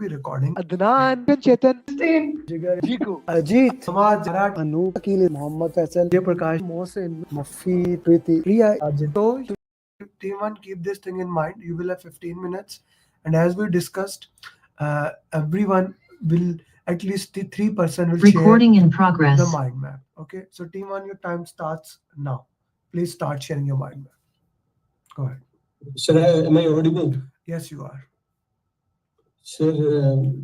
be recording. Adnan, Chetan, Jigar, Jiku, Ajit, Samaj, Jarat, Anu, Akil, Mohammed Faisal, Prakash, Mohsin, Mufi, Priti, Priya, Arjun. So, team one, keep this thing in mind. You will have 15 minutes. And as we discussed, everyone will, at least the 3% will Recording share in the progress. mind map. Okay. So, team one, your time starts now. Please start sharing your mind map. Go ahead. Sir, am I audible? Yes, you are. Sir,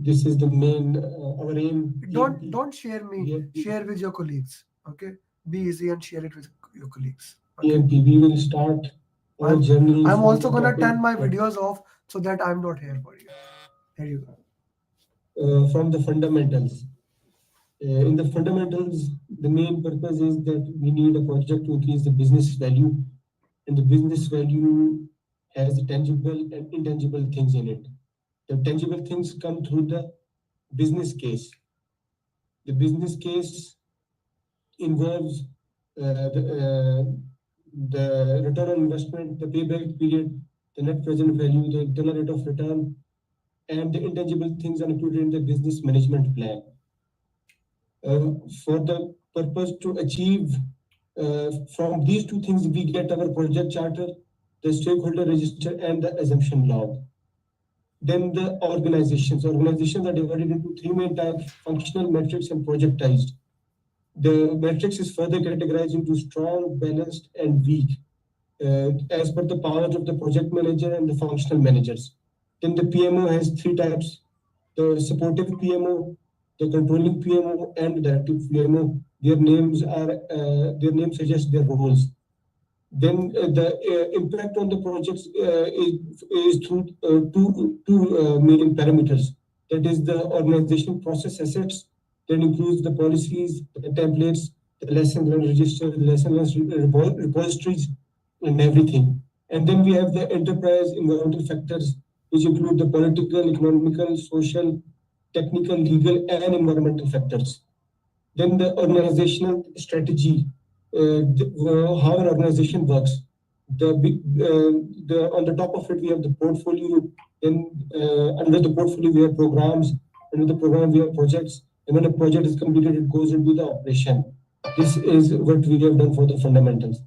this is the main, our aim. Don't share me. Share with your colleagues. Okay. Be easy and share it with your colleagues. Okay? EMP, we will start our journey. I'm from also the gonna topic turn my of, videos off so that I'm not here for you. Here you go. From the fundamentals. In the fundamentals, the main purpose is that we need a project to increase the business value, and the business value has tangible and intangible things in it. The tangible things come through the business case. The business case involves the return on investment, the payback period, the net present value, the internal rate of return, and the intangible things are included in the business management plan. For the purpose to achieve from these two things, we get our project charter, the stakeholder register, and the assumption log. Then the organizations. Organizations are divided into three main types: functional, matrix, and projectized. The matrix is further categorized into strong, balanced, and weak, as per the powers of the project manager and the functional managers. Then the PMO has three types: the supportive PMO, the controlling PMO, and the directive PMO. Their names suggest their roles. Then the impact on the projects is through two main parameters. That is the organization process assets. That includes the policies, the templates, the lesson learned register, the lesson learned repositories, and everything. And then we have the enterprise environmental factors, which include the political, economical, social, technical, legal, and environmental factors. Then the organizational strategy, how an organization works. On the top of it, we have the portfolio. Then under the portfolio, we have programs. Under the program, we have projects. And when a project is completed, it goes into the operation. This is what we have done for the fundamentals.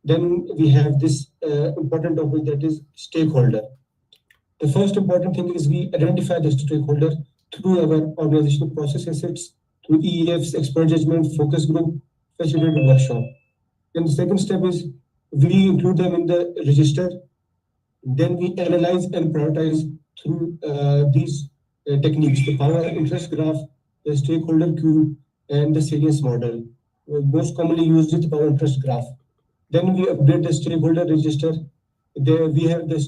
Then we have this important topic, that is stakeholder. The first important thing is we identify the stakeholder through our organizational process assets, through EEFs, expert judgment, focus group, facilitated workshop. Then the second step is we include them in the register. Then we analyze and prioritize through these techniques: the power interest graph, the stakeholder queue, and the salience model. Most commonly used is the power interest graph. Then we update the stakeholder register. There we have the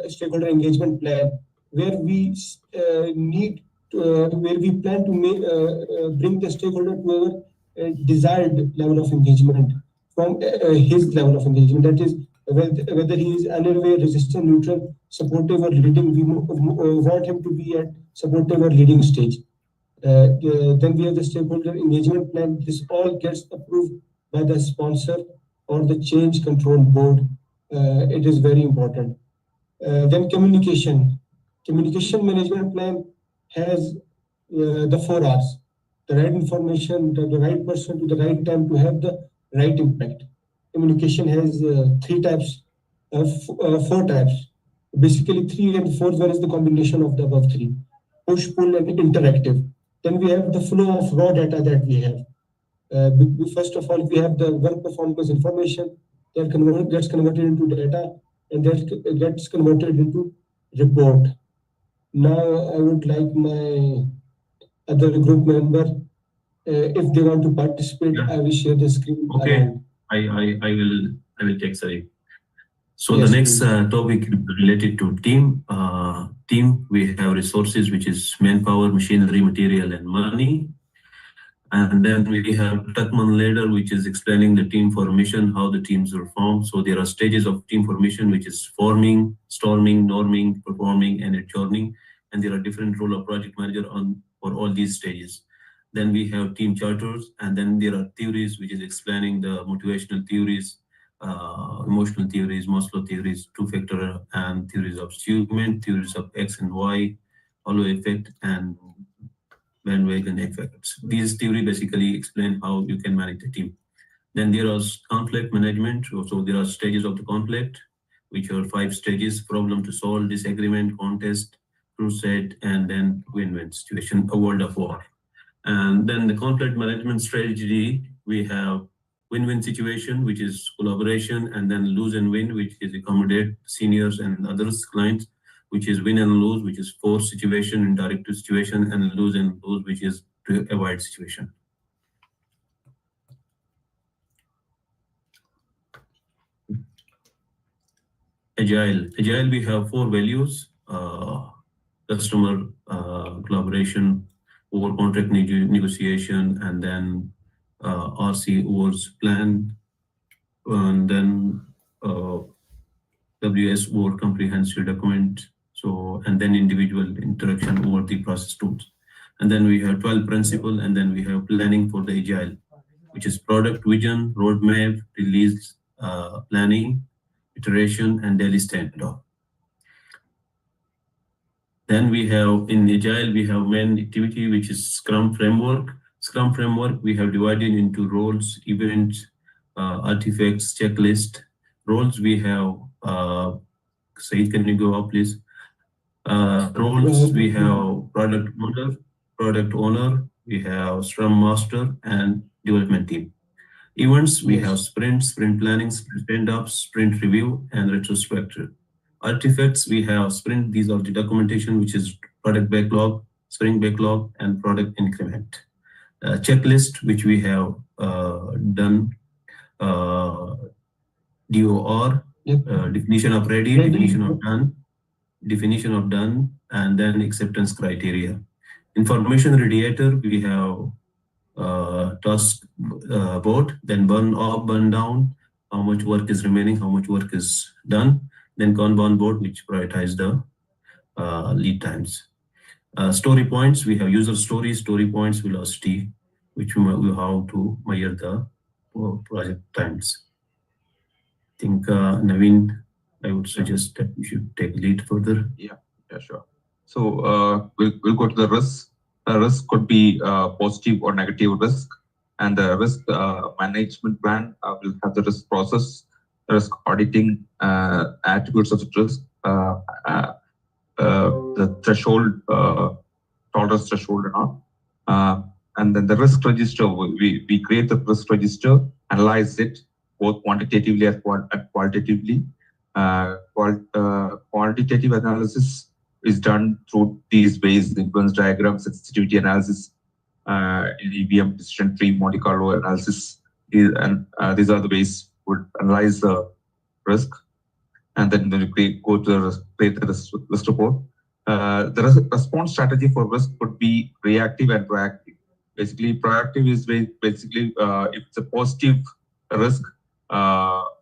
stakeholder engagement plan, where we where we plan to bring the stakeholder to our desired level of engagement from his level of engagement. That is, whether he is unaware, resistant, neutral, supportive, or leading. We want him to be at supportive or leading stage. Then we have the stakeholder engagement plan. This all gets approved by the sponsor or the change control board. It is very important. Then communication. Communication management plan has the 4 R's: the right information, the right person to the right time to have the right impact. Communication has 3 types, 4 types. Basically, 3, and the 4th one is the combination of the above 3: push, pull, and interactive. Then we have the flow of raw data that we have. First of all, we have the work performance information that gets converted into data, and that gets converted into report. Now, I would like my other group member, if they want to participate, I will share the screen. Okay, I will take sorry. So yes, the next topic related to team. Team, we have resources, which is manpower, machinery, material, and money. And then we have Tuckman ladder, which is explaining the team formation, how the teams are formed. So there are stages of team formation, which is forming, storming, norming, performing, and adjourning. And there are different role of project manager for all these stages. Then we have team charters, and then there are theories, which is explaining the motivational theories, emotional theories, Maslow theories, 2-factor and theories of achievement, theories of X and Y, halo effect, and bandwagon effects. These theory basically explain how you can manage the team. Then there is conflict management. So there are stages of the conflict, which are 5 stages: problem to solve, disagreement, contest, crusade, and then win-win situation, a world of war. And then the conflict management strategy, we have win-win situation, which is collaboration, and then lose and win, which is accommodate seniors and others, clients, which is win and lose, which is force situation and directive situation, and lose and lose, which is to avoid situation. Agile, we have 4 values: customer collaboration, over contract negotiation, and then RC overs plan, and then WS over comprehensive document. So, and then individual interaction over the process tools. And then we have 12 principle, and then we have planning for the agile, which is product vision, roadmap, release planning, iteration, and daily standoff. Then we have in Agile, we have main activity, which is Scrum framework. Scrum framework, we have divided into roles, events, artifacts, checklist. Roles, we have, Said, can you go up, please? Roles, we have product owner, we have Scrum master, and development team. Events, we have sprint planning, stand-up, sprint review, and retrospective. Artifacts, we have sprint. These are the documentation, which is product backlog, sprint backlog, and product increment. Checklist, which we have done, DOR, definition of ready, definition of done, and then acceptance criteria. Information radiator, we have task board, then burn up, burn down, how much work is remaining, how much work is done, then Kanban board, which prioritize the lead times. Story points, we have user stories, story points, velocity, which we how to measure the project times. I think Naveen, I would suggest that we should take lead further. Yeah, sure. So we'll go to the risk. Risk could be positive or negative risk, and the risk management plan will have the risk process, risk auditing, attributes of the risk, the threshold, tolerance threshold and all. And then the risk register, we create the risk register, analyze it both quantitatively and qualitatively. Quantitative analysis is done through these ways: influence diagram, sensitivity analysis, EVM, decision tree, Monte Carlo analysis. These are the ways we would analyze the risk, and then we go to create the risk report. The response strategy for risk could be reactive and proactive. Basically, proactive is basically if it's a positive risk,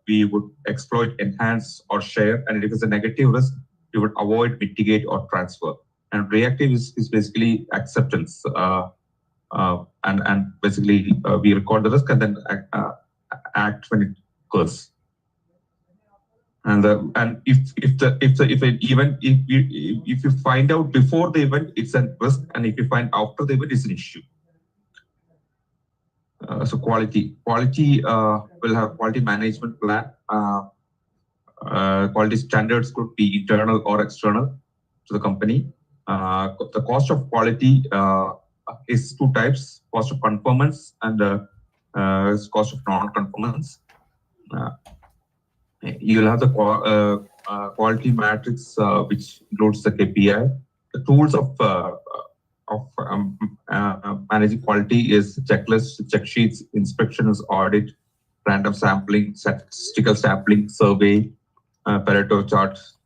we would exploit, enhance, or share, and if it's a negative risk, we would avoid, mitigate, or transfer. And reactive is basically acceptance, and basically we record the risk and then act when it occurs. And if you find out before the event, it's a risk, and if you find after the event, it's an issue. So quality will have quality management plan. Quality standards could be internal or external to the company. The cost of quality is 2 types: cost of conformance and cost of non-conformance. You'll have the quality matrix, which includes the KPI. The tools of managing quality is checklists, check sheets, inspections, audit, random sampling, statistical sampling, survey, Pareto charts,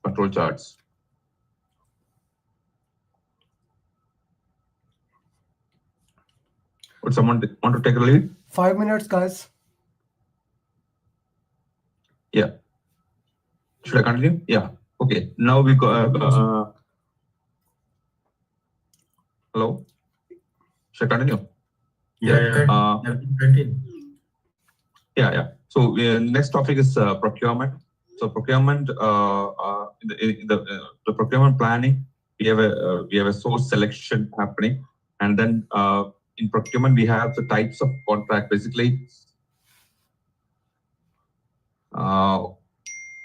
control charts. Would someone want to take a lead? 5 minutes, guys. Yeah. Should I continue? Yeah. Okay. Now we go. Hello. Should I continue? Yeah. So next topic is procurement. So procurement, the procurement planning we have a source selection happening, and then in procurement we have the types of contract. Basically, uh,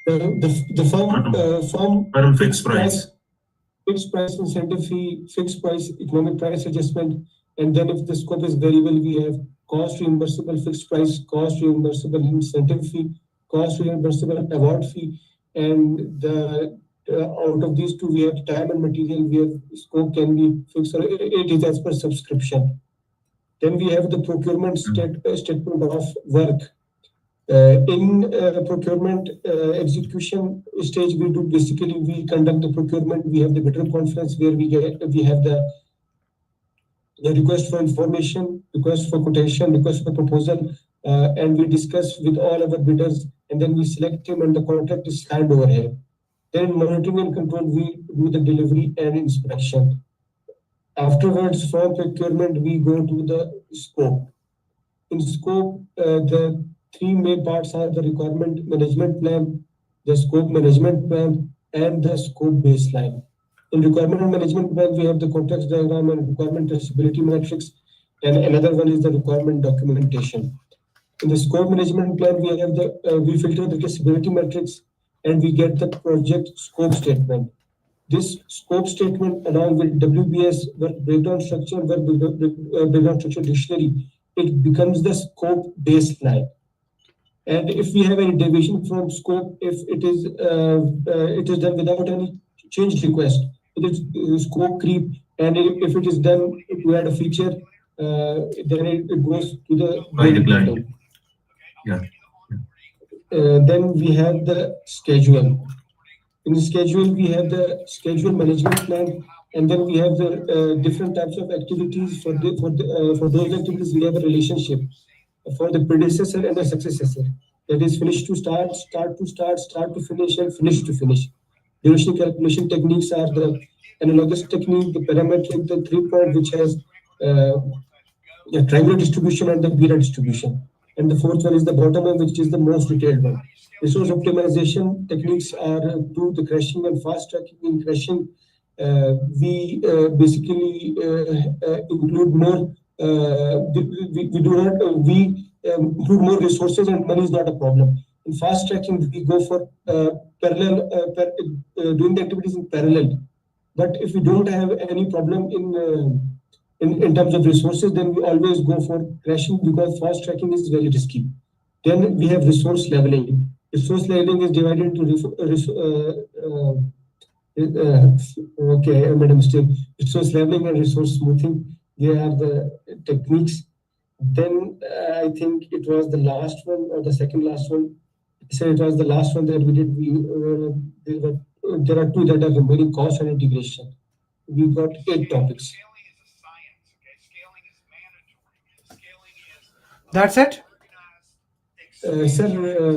the firm Fixed price. fixed price incentive fee, fixed price economic price adjustment, and then if the scope is variable, we have cost reimbursable fixed price, cost reimbursable incentive fee, cost reimbursable award fee, and the out of these two, we have time and material where scope can be fixed, or it is as per subscription. Then we have the procurement statement of work. In procurement execution stage, we conduct the procurement. We have the bidder conference where we have the request for information, request for quotation, request for proposal, and we discuss with all our bidders, and then we select him, and the contract is signed over here. Then in monitoring and control, we do the delivery and inspection. Afterwards, from procurement, we go to the scope. In scope, the three main parts are the requirement management plan, the scope management plan, and the scope baseline. In requirement management plan, we have the context diagram and requirement traceability matrix, and another one is the requirement documentation. In the scope management plan, we have we filter the traceability matrix, and we get the project scope statement. This scope statement, along with WBS, work breakdown structure, breakdown structure dictionary, it becomes the scope baseline. And if we have any deviation from scope, if it is done without any change request, it is scope creep. And if it is done to add a feature, then it goes to the By the client. Yeah. Then we have the schedule. In the schedule, we have the schedule management plan, and then we have the different types of activities. For those activities, we have a relationship for the predecessor and the successor. That is finish to start, start to start, start to finish, and finish to finish. Duration calculation techniques are the analogous technique, the parametric, the 3-point, which has the triangular distribution and the Bira distribution. And the fourth one is the bottom one, which is the most detailed one. Resource optimization techniques are to the crashing and fast tracking. In crashing, we basically include more. We do not include more resources, and money is not a problem. In fast tracking, we go for parallel doing the activities in parallel. But if we don't have any problem in terms of resources, then we always go for crashing, because fast tracking is very risky. Then we have resource leveling. Resource leveling is divided into okay, I made a mistake. Resource leveling and resource smoothing, they are the techniques. Then I think it was the last one or the second last one. So it was the last one that we did. There are two that are remaining: cost and integration. We got 8 topics. That's it? Sir,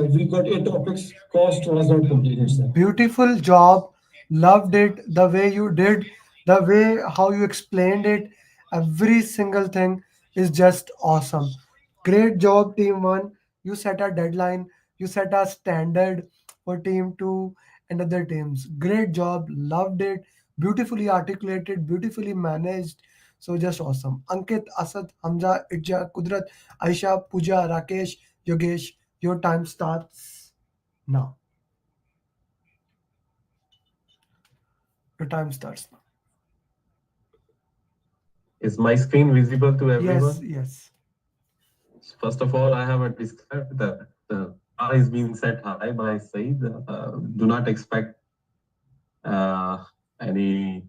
we got 8 topics. Cost was not completed, sir. Beautiful job. Loved it. The way you did, the way how you explained it. Every single thing is just awesome. Great job, team one. You set a deadline. You set a standard for team two and other teams. Great job. Loved it. Beautifully articulated, beautifully managed. So just awesome. Ankit, Asad, Hamza, Itja, Kudrat, Aisha, Pooja, Rakesh, Yogesh, your time starts now. Your time starts now. Is my screen visible to everyone? Yes, yes. First of all, I have a disclaimer that the bar is being set high by Said. Do not expect any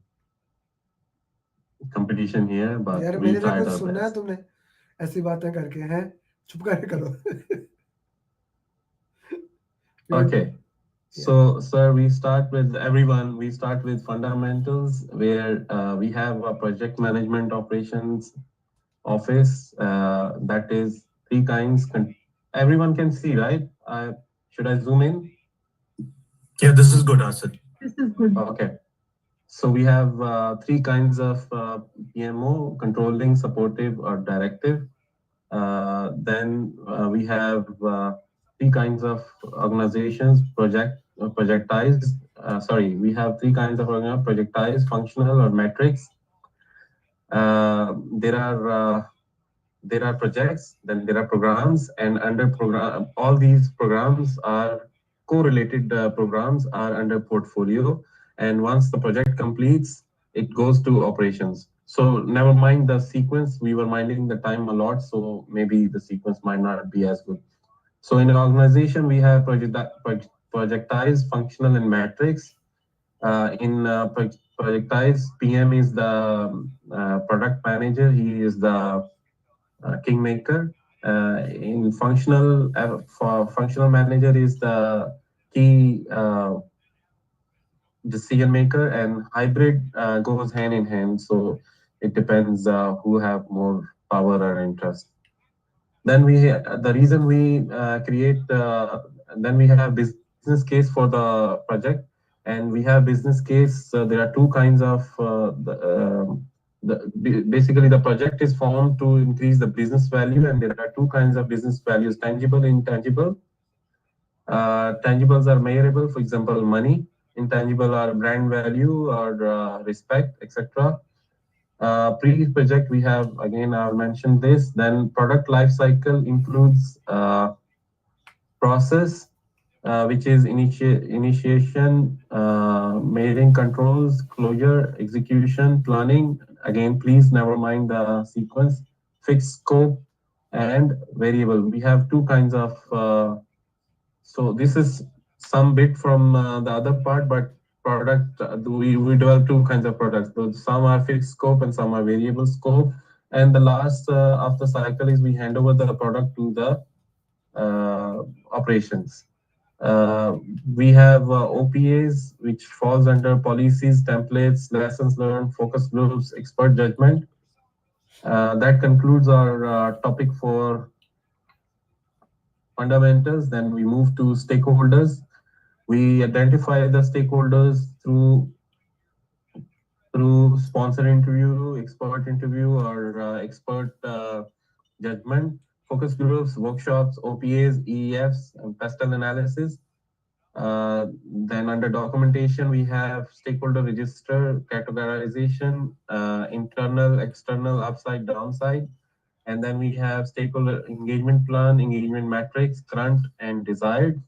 competition here, but यार we मेरे से tried कुछ our सुनना है best. तुमने ऐसी बातें करके हैं चुप कर करो Okay. So, sir, we start with everyone. We start with fundamentals, where we have a project management operations office. That is 3 kinds. Everyone can see, right? Should I zoom in? Yeah, this is good, Asad. Okay. So we have 3 kinds of PMO: controlling, supportive, or directive. Then we have 3 kinds of organizations: projectized, we have three kinds of program: projectized, functional, or matrix. There are projects, then there are programs, and under program, all these programs are correlated programs are under portfolio. And once the project completes, it goes to operations. So never mind the sequence. We were minding the time a lot, so maybe the sequence might not be as good. So in an organization, we have projectized, functional, and matrix. In projectized, PM is the product manager. He is the kingmaker. In functional, for functional manager is the key decision maker, and hybrid goes hand in hand. So it depends who have more power or interest. Then the reason we create, then we have business case for the project, and we have business case. There are two kinds of basically the project is formed to increase the business value, and there are two kinds of business values: tangible, intangible. Tangibles are measurable, for example, money. Intangible are brand value or respect, etc. Pre-project, we have, again, I'll mention this. Then product life cycle includes process, which is initiation, mailing controls, closure, execution, planning. Again, please never mind the sequence, fixed scope, and variable. We have two kinds of, so this is some bit from the other part, but product, we develop two kinds of products. So some are fixed scope and some are variable scope. And the last of the cycle is we hand over the product to the operations. We have OPAs, which falls under policies, templates, lessons learned, focus groups, expert judgment. That concludes our topic for fundamentals. Then we move to stakeholders. We identify the stakeholders through sponsor interview, expert interview, or expert judgment, focus groups, workshops, OPAs, EEFs, and pestle analysis. Then under documentation, we have stakeholder register, categorization, internal, external, upside, downside. And then we have stakeholder engagement plan, engagement metrics, current and desired.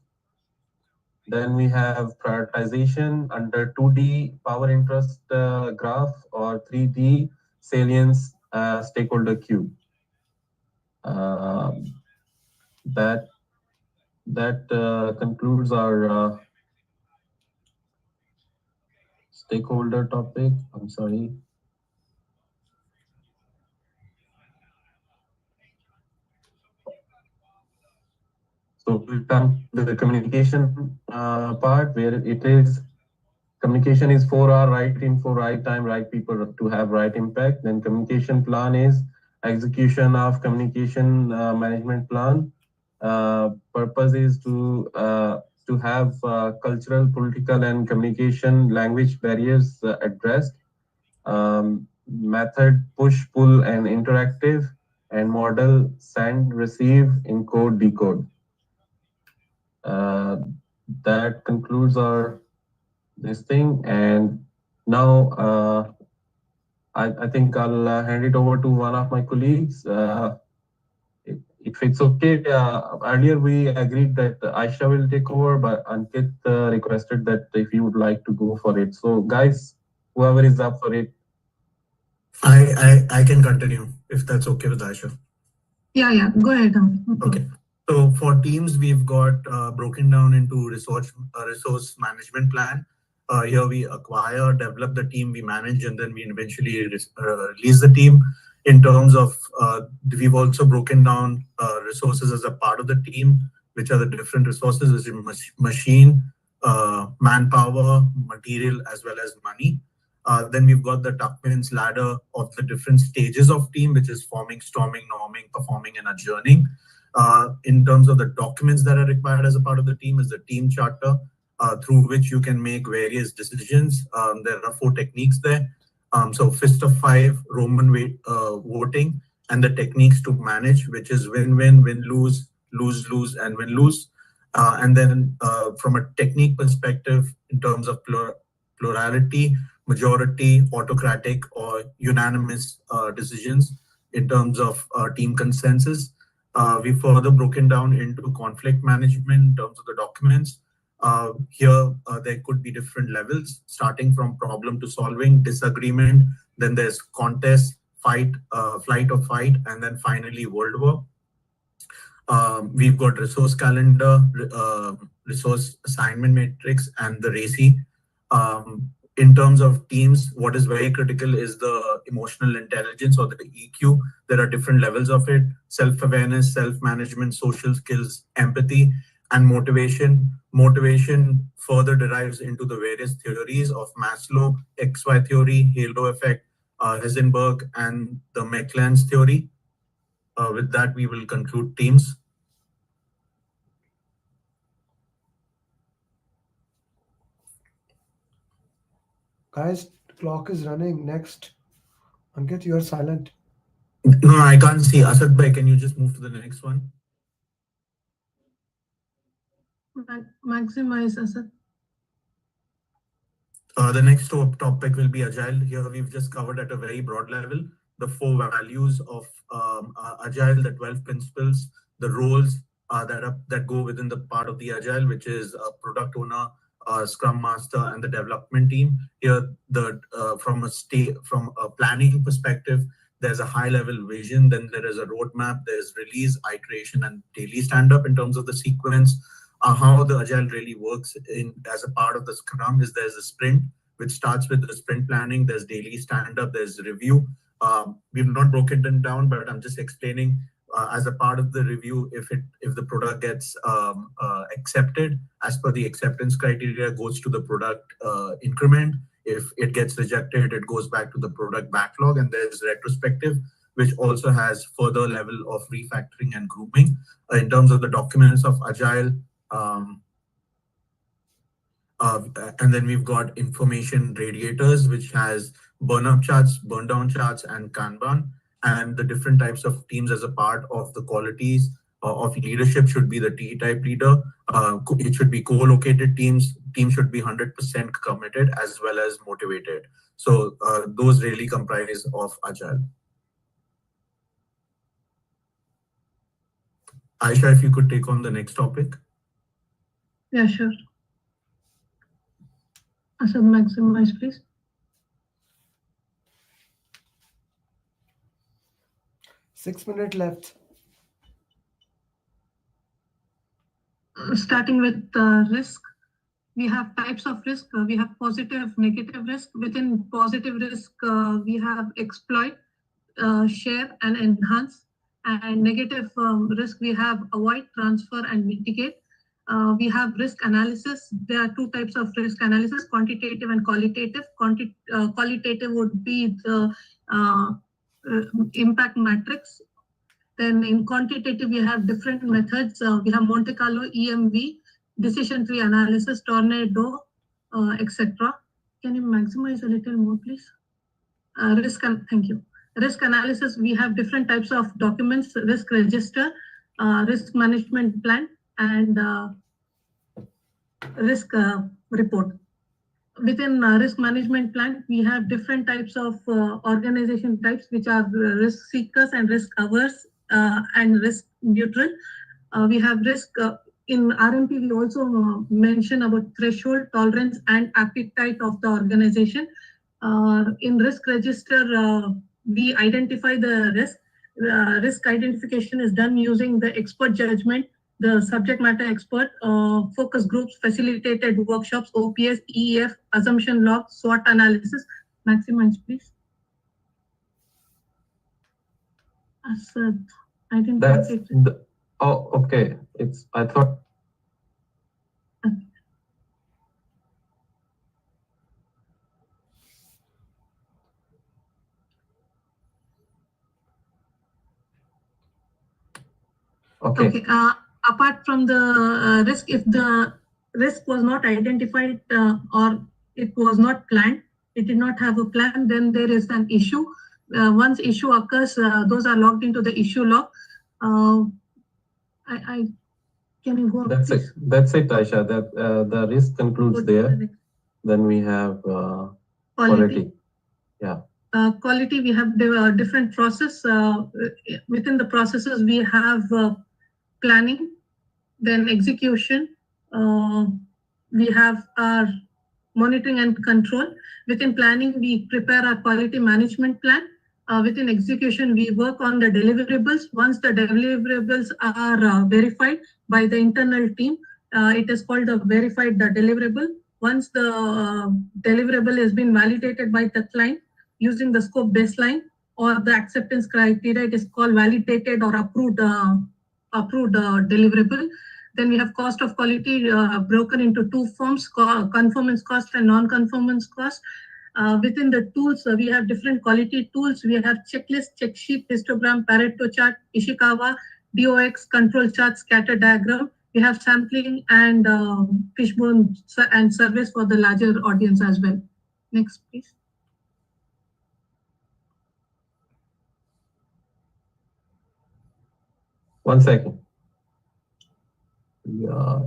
Then we have prioritization under 2D power interest graph or 3D salience stakeholder queue. That concludes our stakeholder topic. I'm sorry. So we come to the communication part, where it is communication is 4R, right info, right time, right people to have right impact. Then communication plan is execution of communication management plan. Purpose is to have cultural, political, and communication language barriers addressed. Method push, pull, and interactive, and model send, receive, encode, decode. That concludes our this thing, and now I think I'll hand it over to one of my colleagues. If it's okay, earlier we agreed that Aisha will take over, but Ankit requested that if you would like to go for it. So guys, whoever is up for it. I can continue if that's okay with Aisha. Yeah, go ahead. Okay. So for teams, we've got broken down into resource management plan. Here we acquire, develop the team, we manage, and then we eventually release the team. In terms of, we've also broken down resources as a part of the team, which are the different resources, which is machine, manpower, material, as well as money. Then we've got the Tuckman's ladder of the different stages of team, which is forming, storming, norming, performing, and adjourning. In terms of the documents that are required as a part of the team is the team charter, through which you can make various decisions. There are 4 techniques there. So fist of 5, Roman voting, and the techniques to manage, which is win-win, win-lose, lose-lose, and win-lose. And then from a technique perspective, in terms of plurality, majority, autocratic, or unanimous decisions in terms of team consensus. We further broken down into conflict management in terms of the documents. Here, there could be different levels, starting from problem to solving, disagreement, then there's contest, fight, flight or fight, and then finally World War. We've got resource calendar, resource assignment matrix, and the RACI. In terms of teams, what is very critical is the emotional intelligence or the EQ. There are different levels of it: self-awareness, self-management, social skills, empathy, and motivation. Motivation further derives into the various theories of Maslow, XY theory, halo effect, Heisenberg, and the Macklan's theory. With that, we will conclude teams. Guys, clock is running. Next. Ankit, you are silent. No, I can't see. Asad bhai, can you just move to the next one? Maximize, Asad. The next topic will be Agile. Here we've just covered at a very broad level the 4 values of Agile, the 12 principles, the roles that go within the part of the Agile, which is a product owner, Scrum Master, and the development team. Here, from a planning perspective, there's a high-level vision, then there is a roadmap, there's release, iteration, and daily stand-up in terms of the sequence. How the Agile really works as a part of the Scrum is there's a sprint, which starts with the sprint planning, there's daily stand-up, there's review. We've not broken it down, but I'm just explaining as a part of the review, if the product gets accepted, as per the acceptance criteria, goes to the product increment. If it gets rejected, it goes back to the product backlog, and there's retrospective, which also has further level of refactoring and grooming. In terms of the documents of Agile, and then we've got information radiators, which has burn-up charts, burn-down charts, and Kanban. And the different types of teams as a part of the qualities of leadership should be the T-type leader. It should be co-located teams. Teams should be 100% committed as well as motivated. So those really comprise of Agile. Aisha, if you could take on the next topic. Yeah, sure. Asad, maximize, please. Six minutes left. Starting with risk, we have types of risk. We have positive, negative risk. Within positive risk, we have exploit, share, and enhance. And negative risk, we have avoid, transfer, and mitigate. We have risk analysis. There are 2 types of risk analysis: quantitative and qualitative. Qualitative would be the impact matrix. Then in quantitative, we have different methods. We have Monte Carlo, EMV, decision tree analysis, tornado, etc. Can you maximize a little more, please? Thank you. Risk analysis, we have different types of documents: risk register, risk management plan, and risk report. Within risk management plan, we have different types of organization types, which are risk seekers and risk averse and risk neutral. We have risk in RMP. We also mention about threshold, tolerance, and appetite of the organization. In risk register, we identify the risk. Risk identification is done using the expert judgment, the subject matter expert, focus groups, facilitated workshops, OPS, EEF, assumption log, SWOT analysis. Maximize, please. Asad, I didn't That's it. Oh, okay. I thought. Okay. Apart from the risk, if the risk was not identified or it was not planned, it did not have a plan, then there is an issue. Once issue occurs, those are logged into the issue log. Can you go? That's it. That's it, Aisha. That the risk concludes there. Then we have quality. Yeah. Quality, we have different process. Within the processes, we have planning, then execution. We have our monitoring and control. Within planning, we prepare our quality management plan. Within execution, we work on the deliverables. Once the deliverables are verified by the internal team, it is called a verified deliverable. Once the deliverable has been validated by the client using the scope baseline or the acceptance criteria, it is called validated or approved deliverable. Then we have cost of quality broken into two forms, conformance cost and non-conformance cost. Within the tools, we have different quality tools. We have checklist, check sheet, histogram, Pareto chart, Ishikawa, DOX, control chart, scatter diagram. We have sampling and fishbone and surveys for the larger audience as well. Next, please. One second. Yeah.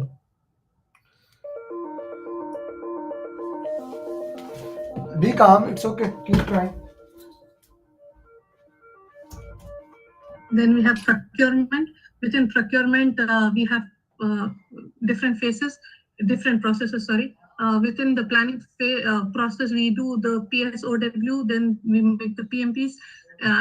Be calm. It's okay. Keep trying. Then we have procurement. Within procurement, we have different phases, different processes, sorry. Within the planning process, we do the PSOW, then we make the PMPs.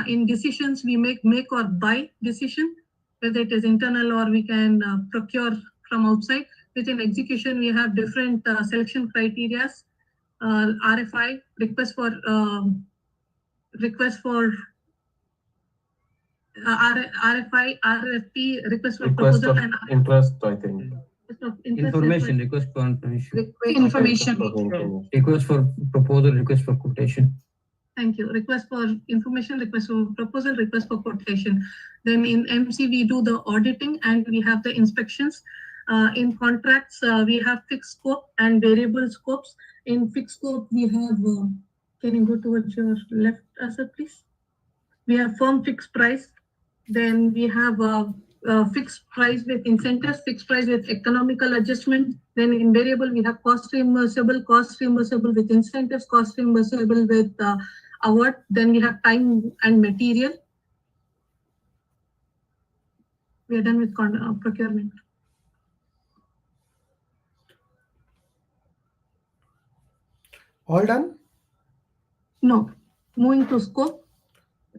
In decisions, we make or buy decision, whether it is internal or we can procure from outside. Within execution, we have different selection criteria, RFI, request for RFI, RFP, request for proposal, and interest, I think. Information, request for information. Information. Request for proposal, request for quotation. Thank you. Request for information, request for proposal, request for quotation. Then in MC, we do the auditing and we have the inspections. In contracts, we have fixed scope and variable scopes. In fixed scope, we have, can you go towards your left, Asad, please? We have firm fixed price. Then we have fixed price with incentives, fixed price with economical adjustment. Then in variable, we have cost reimbursable with incentives, cost reimbursable with award. Then we have time and material. We are done with procurement. All done? No. Moving to scope.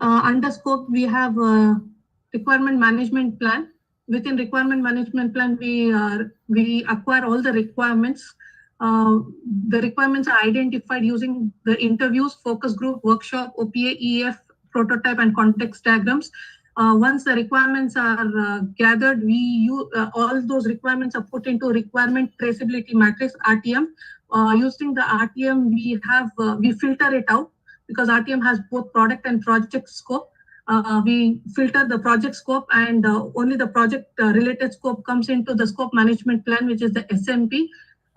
Under scope, we have requirement management plan. Within requirement management plan, we acquire all the requirements. The requirements are identified using the interviews, focus group, workshop, OPA, EF, prototype, and context diagrams. Once the requirements are gathered, all those requirements are put into requirement traceability matrix, RTM. Using the RTM, we filter it out because RTM has both product and project scope. We filter the project scope and only the project related scope comes into the scope management plan, which is the SMP.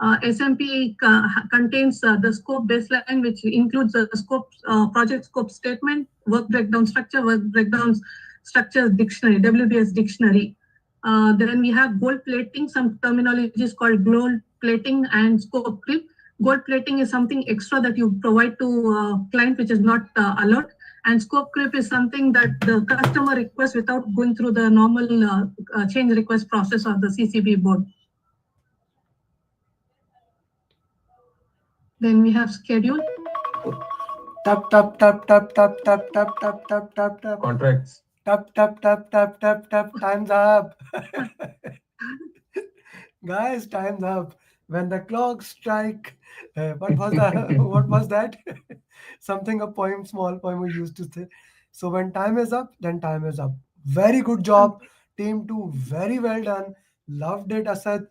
SMP contains the scope baseline, which includes the scope, project scope statement, work breakdown structure dictionary, WBS dictionary. Then we have gold plating. Some terminology is called gold plating and scope creep. Gold plating is something extra that you provide to client, which is not allowed. And scope creep is something that the customer requests without going through the normal change request process of the CCB board. Then we have schedule. Tap, tap, tap, tap, tap, tap, tap, tap, tap, tap, tap. Contracts. Tap, tap, tap, tap, tap, tap. Time's up. Guys, time's up. When the clock strike, what was that? Something a poem, small poem we used to say. So when time is up, then time is up. Very good job, team 2. Very well done. Loved it, Asad.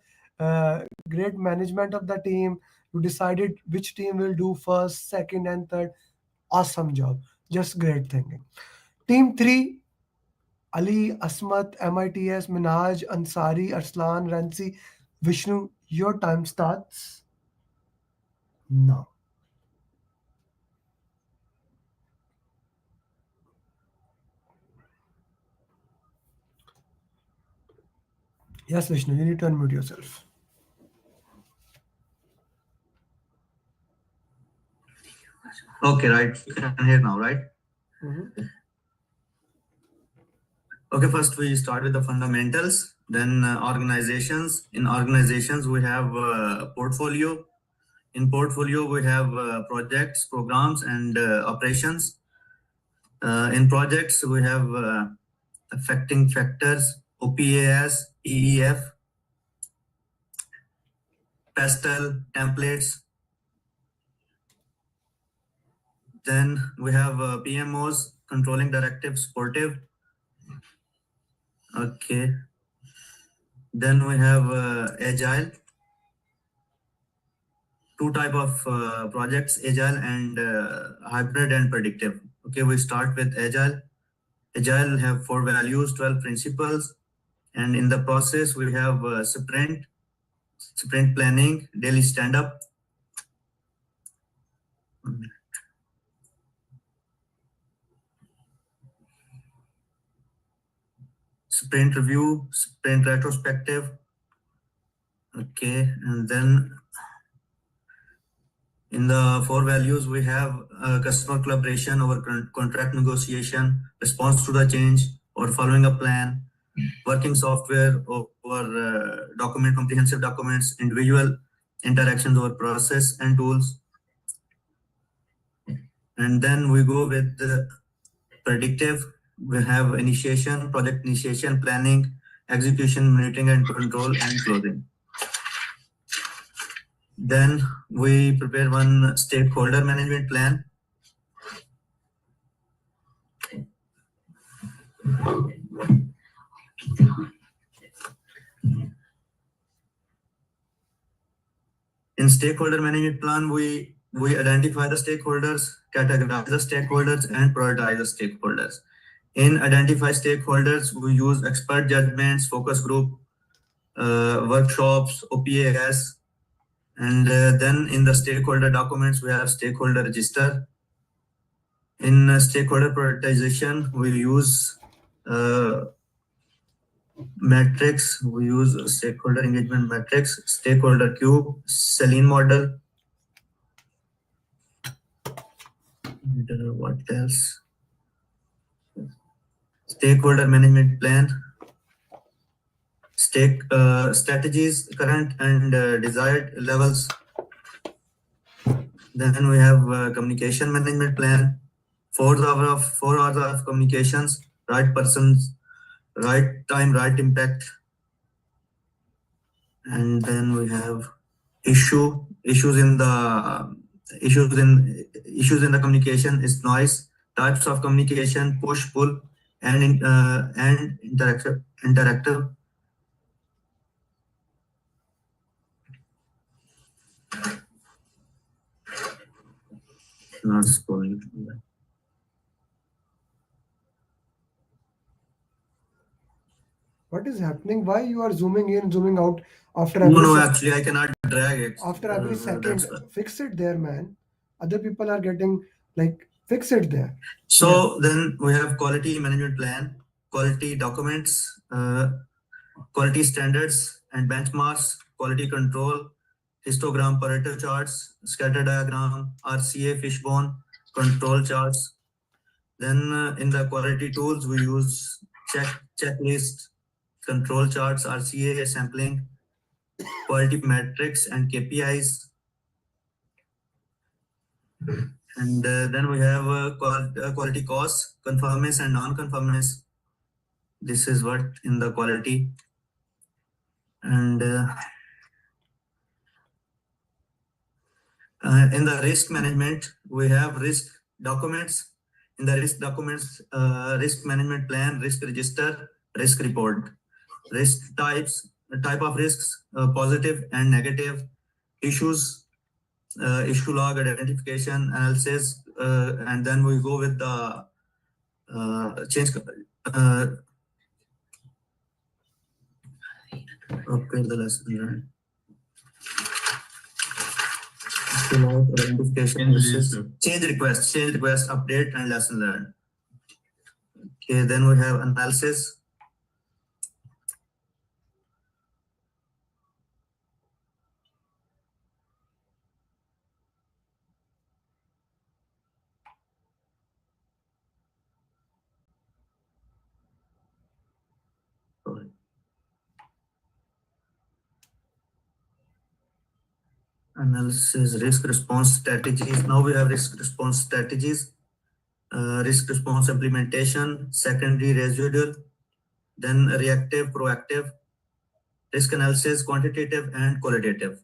Great management of the team. You decided which team will do first, second, and third. Awesome job. Just great thinking. Team 3, Ali, Asmat, MITS, Minhaj, Ansari, Arslan, Ransi, Vishnu, your time starts now. Yes, Vishnu, you need to unmute yourself. Okay, right. You can hear now, right? Okay, first we start with the fundamentals, then organizations. In organizations, we have portfolio. In portfolio, we have projects, programs, and operations. In projects, we have affecting factors, OPAS, EEF, pastel, templates. Then we have PMOs, controlling directive, supportive. Okay. Then we have agile. Two type of projects, agile and hybrid and predictive. Okay, we start with agile. Agile have 4 values, 12 principles, and in the process we have sprint planning, daily stand-up. Sprint review, sprint retrospective. Okay, and then in the 4 values, we have customer collaboration over contract negotiation, response to the change or following a plan, working software over comprehensive documents, individual interactions over process and tools. And then we go with the predictive. We have initiation, project initiation, planning, execution, monitoring and control, and closing. Then we prepare one stakeholder management plan. In stakeholder management plan, we identify the stakeholders, categorize the stakeholders, and prioritize the stakeholders. In identify stakeholders, we use expert judgments, focus group, workshops, OPAS, and then in the stakeholder documents, we have stakeholder register. In stakeholder prioritization, we use metrics. We use stakeholder engagement metrics, stakeholder cube, Selene model. And, what else? Stakeholder management plan, strategies, current and desired levels. Then we have communication management plan, 4 hours of communications, right persons, right time, right impact. And then we have issues in the communication is noise, types of communication, push, pull, and interactive. Not scrolling. What is happening? Why you are zooming in, zooming out after every No, actually, I cannot drag it. after every second? Fix it there, man. Other people are getting like, fix it there. So then we have quality management plan, quality documents, quality standards and benchmarks, quality control, histogram, Pareto charts, scatter diagram, RCA, fishbone, control charts. Then in the quality tools, we use checklist, control charts, RCA, sampling, quality metrics and KPIs. And then we have quality costs, conformance and non-conformance. This is what in the quality. And in the risk management, we have risk documents. In the risk documents, risk management plan, risk register, risk report, risk types, type of risks, positive and negative, issues, issue log identification, analysis, and then we go with the change. Okay, the lesson learned. Change request, update, and lesson learned. Okay, then we have analysis. analysis, risk response strategies. Now we have risk response strategies, risk response implementation, secondary residual, then reactive, proactive, risk analysis, quantitative and qualitative.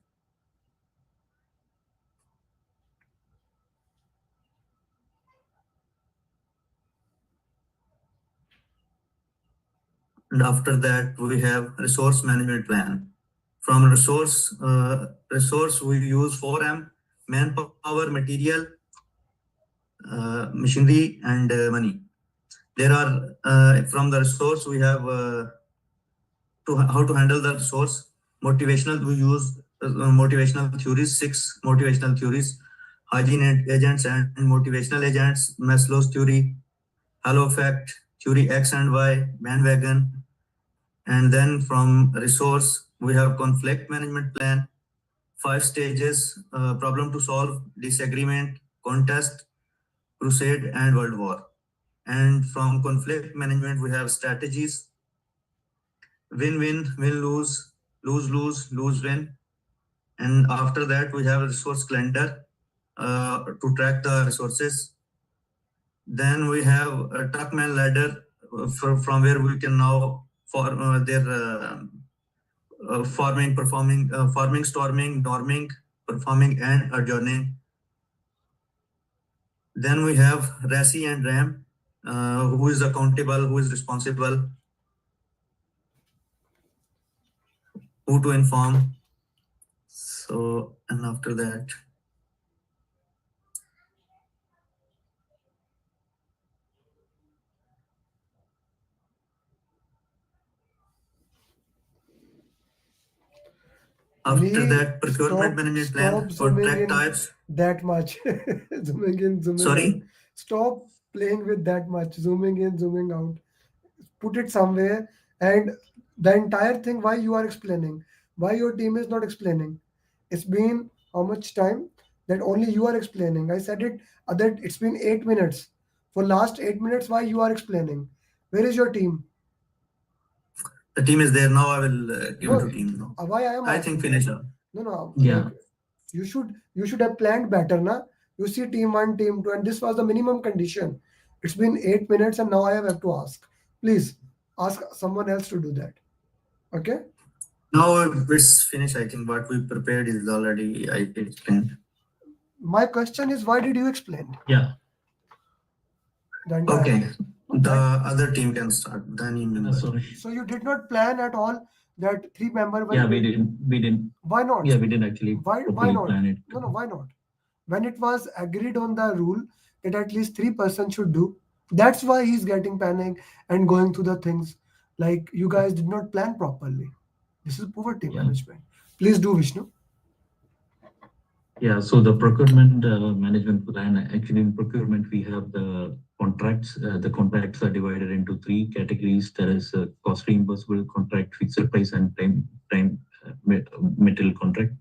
And after that, we have resource management plan. From resource, we use 4M: manpower, material, machinery, and money. There are from the resource we have how to handle the resource. Motivational, we use motivational theories, 6 motivational theories: hygiene agents and motivational agents, Maslow's theory, halo effect, theory X and Y, bandwagon. And then from resource, we have conflict management plan, 5 stages: problem to solve, disagreement, contest, crusade, and world war. And from conflict management, we have strategies: win-win, win-lose, lose-lose, lose-win. And after that, we have a resource calendar to track the resources. Then we have a Tuckman ladder from where we can now for their forming, performing, forming, storming, norming, performing, and adjourning. Then we have RACI and RAM, who is accountable, who is responsible, who to inform. So, and after that, procurement management plan for track types. That much. Zooming in, zooming Sorry? out. Stop playing with that much. Zooming in, zooming out. Put it somewhere. And the entire thing, why you are explaining, why your team is not explaining. It's been how much time that only you are explaining. I said it that it's been 8 minutes. For last 8 minutes, why you are explaining? Where is your team? The team is there now. I will give No, it to team now. why I am I asking? think finish up. No. Yeah. Like, you should have planned better, na? You see team 1, team 2, and this was the minimum condition. It's been 8 minutes and now I have to ask. Please ask someone else to do that. Okay? Now it's finished. I think what we prepared is already I explained. My question is, why did you explain? Yeah. The entire Okay. thing? The other team can start. Then you Sorry. So you did not plan at all that 3 member will Yeah, be. we didn't. Why not? Yeah, we didn't actually Why properly not? plan it. No, why not? When it was agreed on the rule that at least 3% should do, that's why he's getting panic and going through the things. Like you guys did not plan properly. This is poverty Yeah. management. Please do, Vishnu. Yeah, so the procurement management plan, actually in procurement, we have the contracts. The contracts are divided into 3 categories. There is a cost reimbursable contract, fixed price, and time material contract.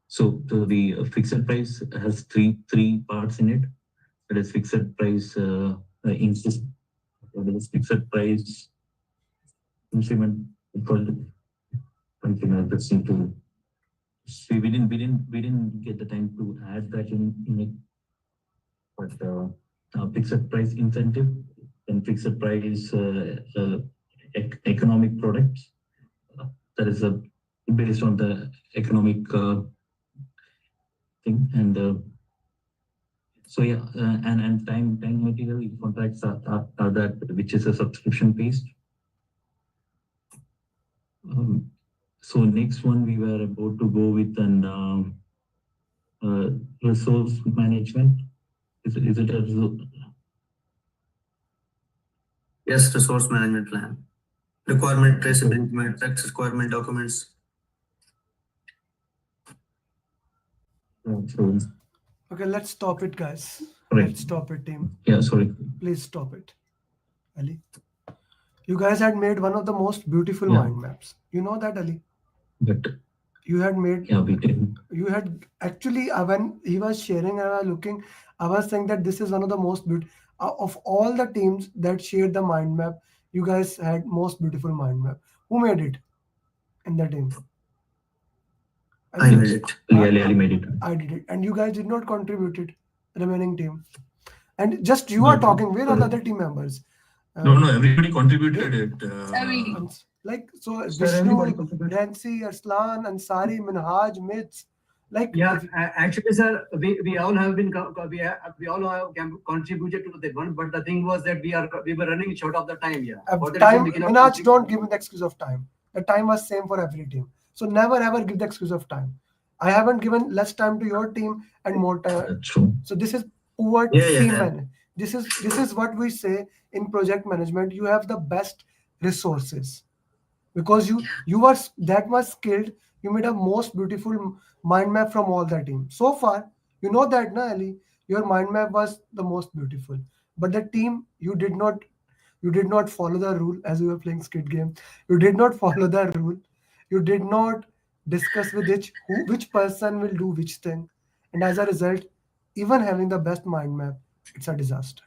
So the fixed price has three parts in it. There is fixed price insist. There is fixed price increment. That's into. See, we didn't get the time to add that in it, but fixed price incentive and fixed price economic products. That is based on the economic thing, and so yeah, and time material contracts are that which is a subscription based. So next one we were about to go with an resource management. Is it a Yes, resource management plan. Requirement traceability, tax requirement documents. Okay, let's stop it, guys. Right. Let's stop it, team. Yeah, sorry. Please stop it. Ali. You guys had made one of the most beautiful Yeah. mind maps. You know that, Ali? But You had made. yeah, we didn't. You had actually when he was sharing and I was looking, I was saying that this is one of the most beautiful of all the teams that shared the mind map. You guys had most beautiful mind map. Who made it in the team? I made it. Ali made it. I did it, and you guys did not contribute it. Remaining team, and just you are talking. Where are the other team members? No, everybody contributed it. Like so, Sir, everybody Vishnu, contributed. Rancy, Arslan, Ansari, Minhaj, Mitz. Like Yeah, actually, sir, we all have been we all have contributed to that one. But the thing was that we were running short of the time. Yeah, for that time. reason, we cannot Minhaj, don't contribute. give me the excuse of time. The time was same for every team. So never ever give the excuse of time. I haven't given less time to your team and more time. That's true. So this is poor team management. This is what we say in project management. You have the best resources because you are that much skilled. You made a most beautiful mind map from all the team. So far, you know that, na Ali, your mind map was the most beautiful. But the team, you did not follow the rule as you were playing Squid Game. You did not follow the rule. You did not discuss with which person will do which thing. And as a result, even having the best mind map, it's a disaster.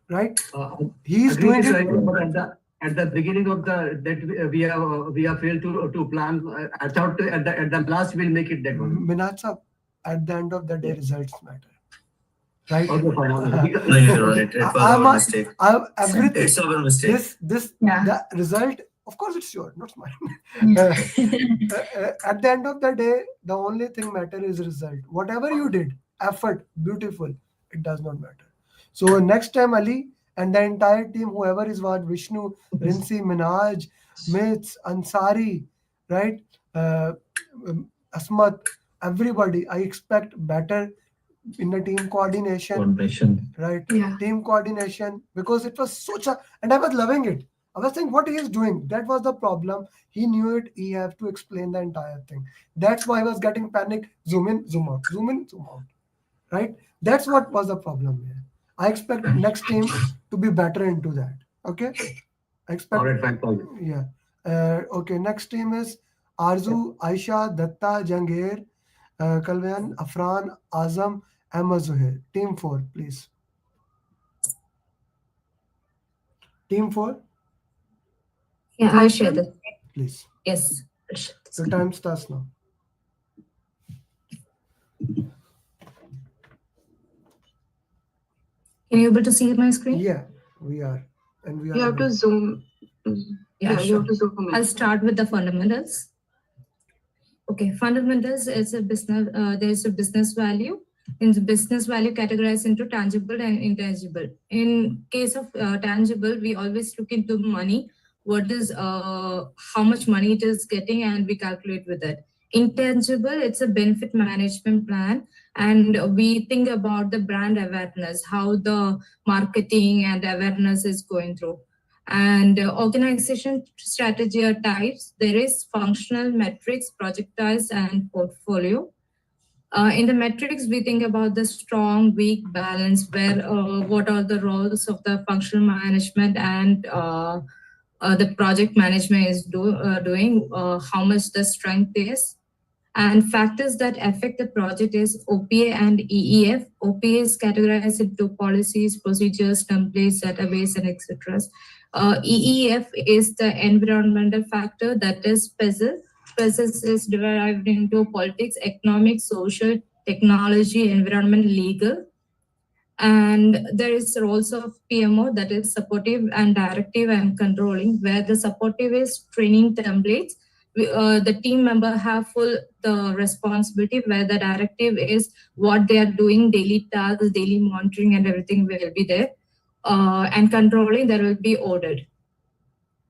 Right? He's Agree doing with you, it. but at the beginning of the that we have failed to plan. I thought at the last we'll make it that one. Minhaj sir, at the end of the day, results matter. Right? Okay, fine. No, you're right. It was our mistake. Everything. It's our mistake. The result, of course, it's yours, not mine. At the end of the day, the only thing matter is result. Whatever you did, effort, beautiful, it does not matter. So next time, Ali and the entire team, whoever is what, Vishnu, Rinsi, Minhaj, Mitz, Ansari, right? Asmat, everybody, I expect better in the team coordination. Right? Yeah. Team coordination, because it was such a, and I was loving it. I was saying what he is doing. That was the problem. He knew it. He have to explain the entire thing. That's why I was getting panicked. Zoom in, zoom out. Zoom in, zoom out. Right? That's what was the problem here. I expect next team to be better into that. Okay? I expect. All right, fine. Yeah. Okay. Next team is Arzu, Aisha, Datta, Jangir, Kalyan, Afran, Azam, Ahmad Zuhair. Team 4, please. Team 4, Yeah, I'll share this. please. Yes. The time starts now. Can you able to see my screen? Yeah, we are. And we are. You have to zoom. Yeah, you have to zoom in. I'll start with the fundamentals. Okay, fundamentals is a business. There is a business value. In the business value categorized into tangible and intangible. In case of tangible, we always look into money. What is how much money it is getting, and we calculate with it. Intangible, it's a benefit management plan, and we think about the brand awareness, how the marketing and awareness is going through. And organization strategy are types. There is functional metrics, projectized, and portfolio. In the metrics, we think about the strong, weak balance, where what are the roles of the functional management and the project management is doing, how much the strength is. And factors that affect the project is OPA and EEF. OPA is categorized into policies, procedures, templates, database, and etc. EEF is the environmental factor, that is PESEL. PESEL is derived into politics, economic, social, technology, environment, legal. And there is the roles of PMO, that is supportive and directive and controlling, where the supportive is training templates. The team member have full the responsibility, where the directive is what they are doing, daily tasks, daily monitoring, and everything will be there. And controlling, there will be audit.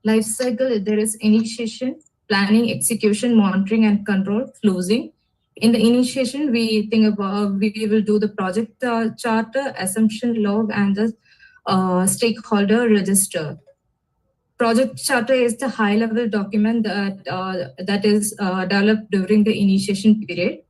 Life cycle, there is initiation, planning, execution, monitoring, and control, closing. In the initiation, we think about, we will do the project charter, assumption log, and the stakeholder register. Project charter is the high-level document that is developed during the initiation period.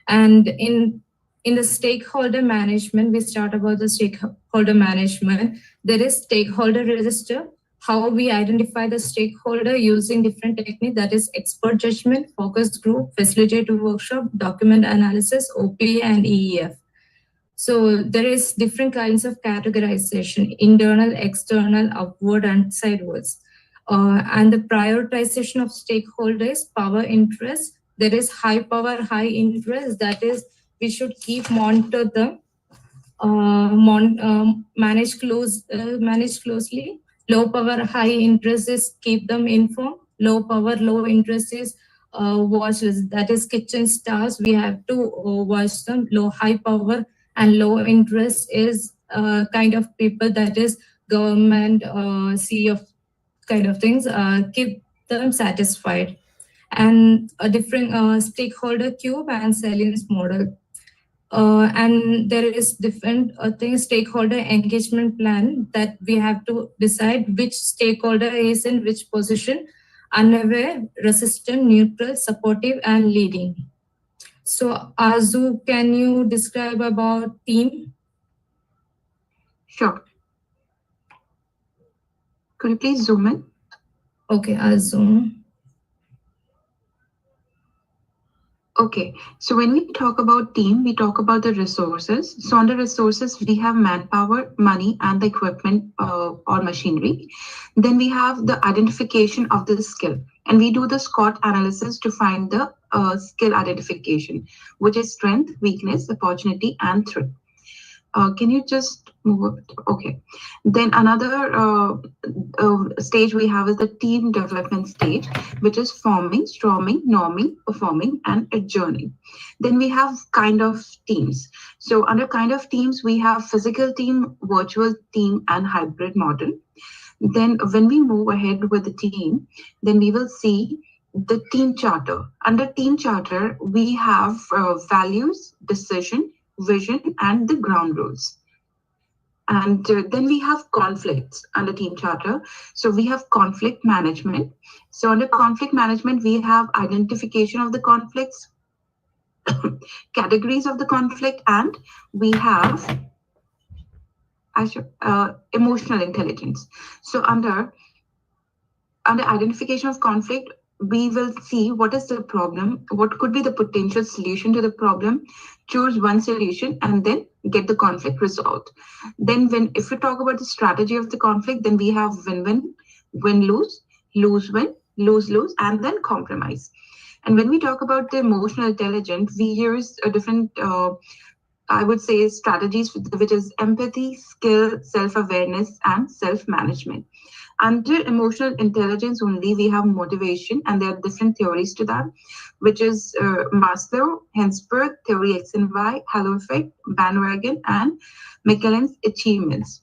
And in the stakeholder management, we start about the stakeholder management. There is stakeholder register, how we identify the stakeholder using different techniques, that is expert judgment, focus group, facilitator workshop, document analysis, OPA, and EEF. So there is different kinds of categorization, internal, external, upward, and sidewards. And the prioritization of stakeholders, power interest, there is high power, high interest, that is, we should keep monitor them, manage closely. Low power, high interest is keep them informed. Low power, low interest is watch list. That is kitchen stars. We have to watch them. Low high power and low interest is kind of people, that is government, CEO kind of things. Keep them satisfied. And a different stakeholder cube and salience model. And there is different things, stakeholder engagement plan, that we have to decide which stakeholder is in which position: unaware, resistant, neutral, supportive, and leading. So Azu, can you describe about team? Sure. Could you please zoom in? Okay, I'll zoom. Okay, so when we talk about team, we talk about the resources. So under resources, we have manpower, money, and the equipment or machinery. Then we have the identification of the skill. And we do the SWOT analysis to find the skill identification, which is strength, weakness, opportunity, and threat. Can you just move it? Okay. Then another stage we have is the team development stage, which is forming, storming, norming, performing, and adjourning. Then we have kind of teams. So under kind of teams, we have physical team, virtual team, and hybrid model. Then when we move ahead with the team, then we will see the team charter. Under team charter, we have values, decision, vision, and the ground rules. And then we have conflicts under team charter. So we have conflict management. So under conflict management, we have identification of the conflicts, categories of the conflict, and we have emotional intelligence. So under identification of conflict, we will see what is the problem, what could be the potential solution to the problem, choose one solution, and then get the conflict resolved. Then if we talk about the strategy of the conflict, then we have win-win, win-lose, lose-win, lose-lose, and then compromise. And when we talk about the emotional intelligence, we use a different, I would say, strategies, which is empathy, skill, self-awareness, and self-management. Under emotional intelligence only, we have motivation, and there are different theories to that, which is Maslow, Hensberg, Theory X and Y, Halo Effect, Bandwagon, and McKellen's achievements.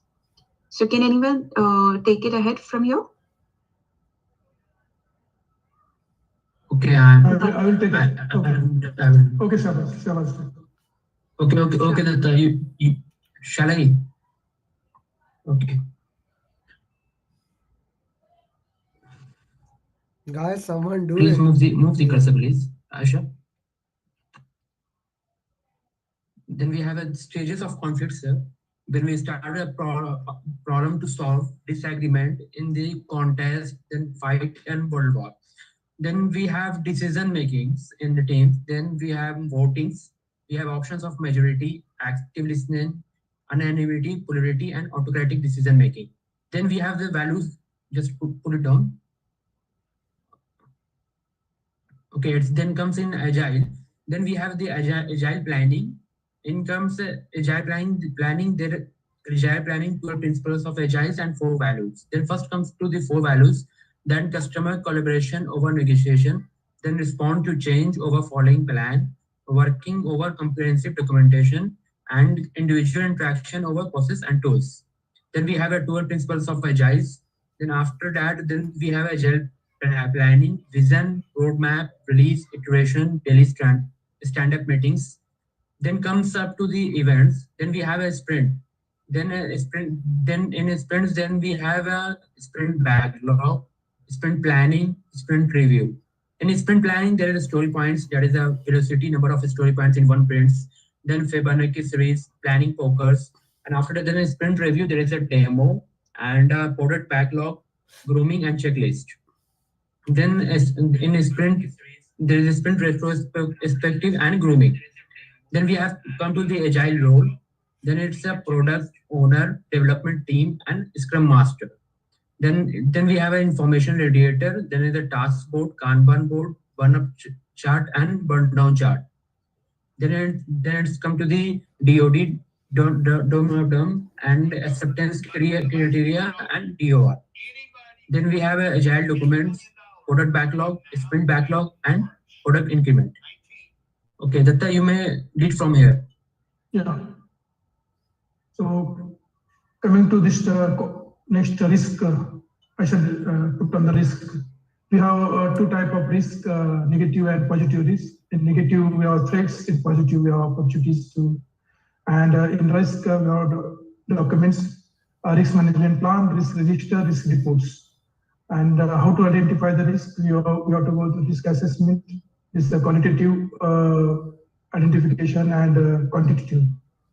So can anyone take it ahead from here? Okay, I will take it. Okay, Shabaz. Okay, that you shall I? Okay. Guys, someone do Please it. move the cursor, please, Asha. Then we have a stages of conflicts here. When we start a problem to solve disagreement in the contest, then fight and world war. Then we have decision makings in the teams. Then we have votings. We have options of majority, active listening, unanimity, plurality, and autocratic decision making. Then we have the values. Just put it down. Okay, it then comes in agile. Then we have the agile planning. In comes agile planning. There agile planning 2 principles of agile and 4 values. Then first comes to the 4 values. Then customer collaboration over negotiation. Then respond to change over following plan. Working over comprehensive documentation, and individual interaction over process and tools. Then we have a 2 principles of agile. Then after that, then we have agile planning, vision, roadmap, release, iteration, daily stand-up meetings. Then comes up to the events. Then we have a sprint. Then a sprint. Then in a sprints, then we have a sprint backlog, sprint planning, sprint review. In sprint planning, there is story points. There is a velocity number of story points in one sprints. Then Fibonacci series, planning focus, and after that, then a sprint review. There is a demo and a product backlog, grooming, and checklist. Then in a sprint, there is a sprint retrospective and grooming. Then we have come to the agile role. Then it's a product owner, development team, and scrum master. Then we have an information radiator. Then is a task board, Kanban board, chart and burn down chart. Then it's come to the DOD, DOM, and acceptance criteria and DOR. Then we have agile documents, product backlog, sprint backlog, and product increment. Okay, Datta, you may read from here. Yeah. So coming to this next risk, I should put on the risk. We have two type of risk, negative and positive risk. In negative, we have threats. In positive, we have opportunities too. And in risk, we have documents, risk management plan, risk register, risk reports. And how to identify the risk? We have to go to risk assessment. This is the qualitative identification and quantitative.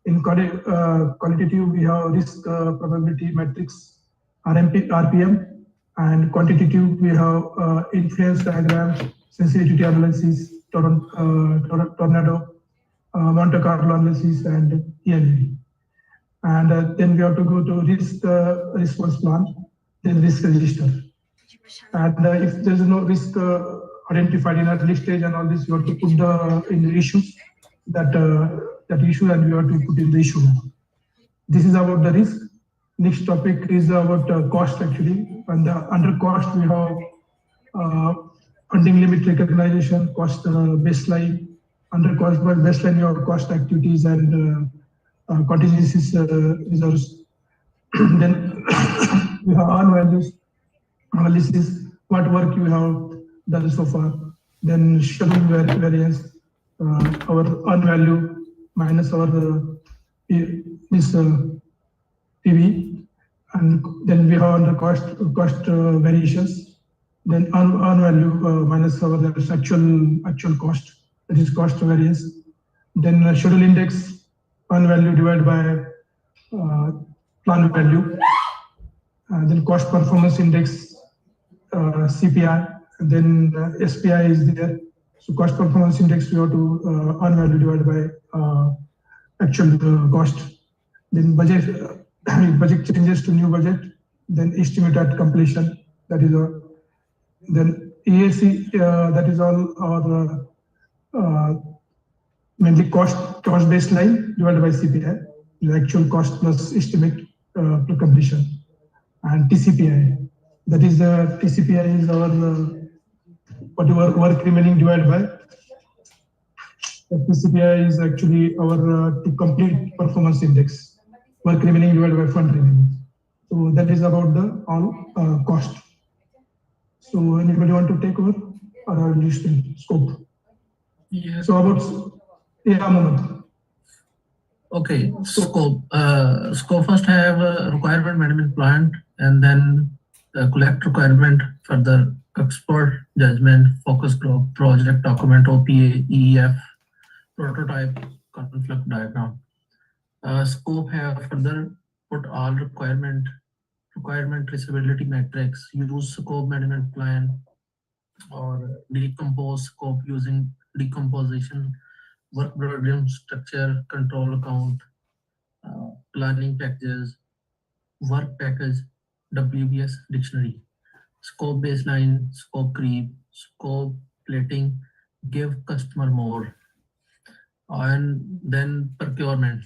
In qualitative, we have risk probability matrix, RPM, and quantitative, we have influence diagrams, sensitivity analysis, tornado, Monte Carlo analysis, and ELD. And then we have to go to risk response plan, then risk register. And if there is no risk identified in early stage and all this, you have to put in the issues that issue, and we have to put in the issue. This is about the risk. Next topic is about cost actually. And under cost, we have funding limit recognition, cost baseline. Under cost baseline, you have cost activities and contingencies reserves. Then we have earn values analysis, what work you have done so far. Then schedule variance, our earn value minus our this PV, and then we have under cost variations. Then earn value minus our actual cost, that is cost variance. Then schedule index, earn value divided by plan value. Then cost performance index, CPI, and then SPI is there. So cost performance index, we have to earn value divided by actual cost. Then budget budget changes to new budget. Then estimate at completion, that is all. Then EAC, that is all our mainly cost baseline divided by CPI, the actual cost plus estimate to completion. And TCPI, that is the TCPI is our whatever work remaining divided by. The TCPI is actually our to complete performance index, work remaining divided by fund remaining. So that is about the all cost. So anybody want to take over or are you still scope? Yeah. So about Mohammed. Okay, scope. Scope first have a requirement management plan, and then collect requirement for the expert judgment, focus group, project document, OPA, EEF, prototype, conflict diagram. Scope have further put all requirement traceability metrics, use scope management plan, or decompose scope using decomposition, work program structure, control account, planning packages, work package, WBS dictionary, scope baseline, scope creep, scope plating, give customer more. And then procurement.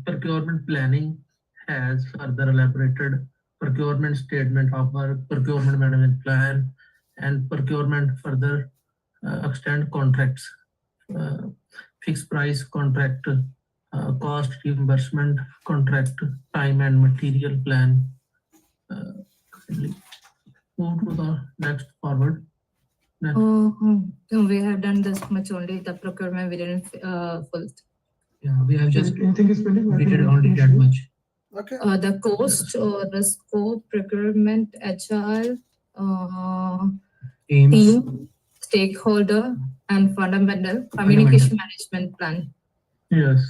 Procurement planning has further elaborated procurement statement of our procurement management plan, and procurement further extend contracts, fixed price contract, cost reimbursement contract, time and material plan. Move to the next forward. No, we have done this much only. The procurement we didn't full. Yeah, we have just anything is pending. We did only that much. Okay. The cost or the scope, procurement, agile, team, stakeholder, and fundamental communication management plan. Yes.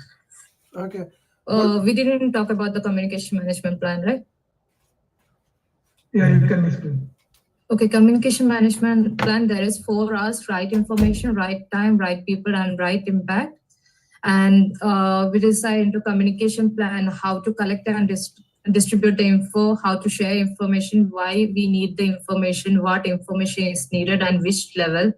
Okay. We didn't talk about the communication management plan, right? Yeah, you can explain. Okay, communication management plan, there is 4 R's: right information, right time, right people, and right impact. And we decide into communication plan how to collect and distribute the info, how to share information, why we need the information, what information is needed, and which level.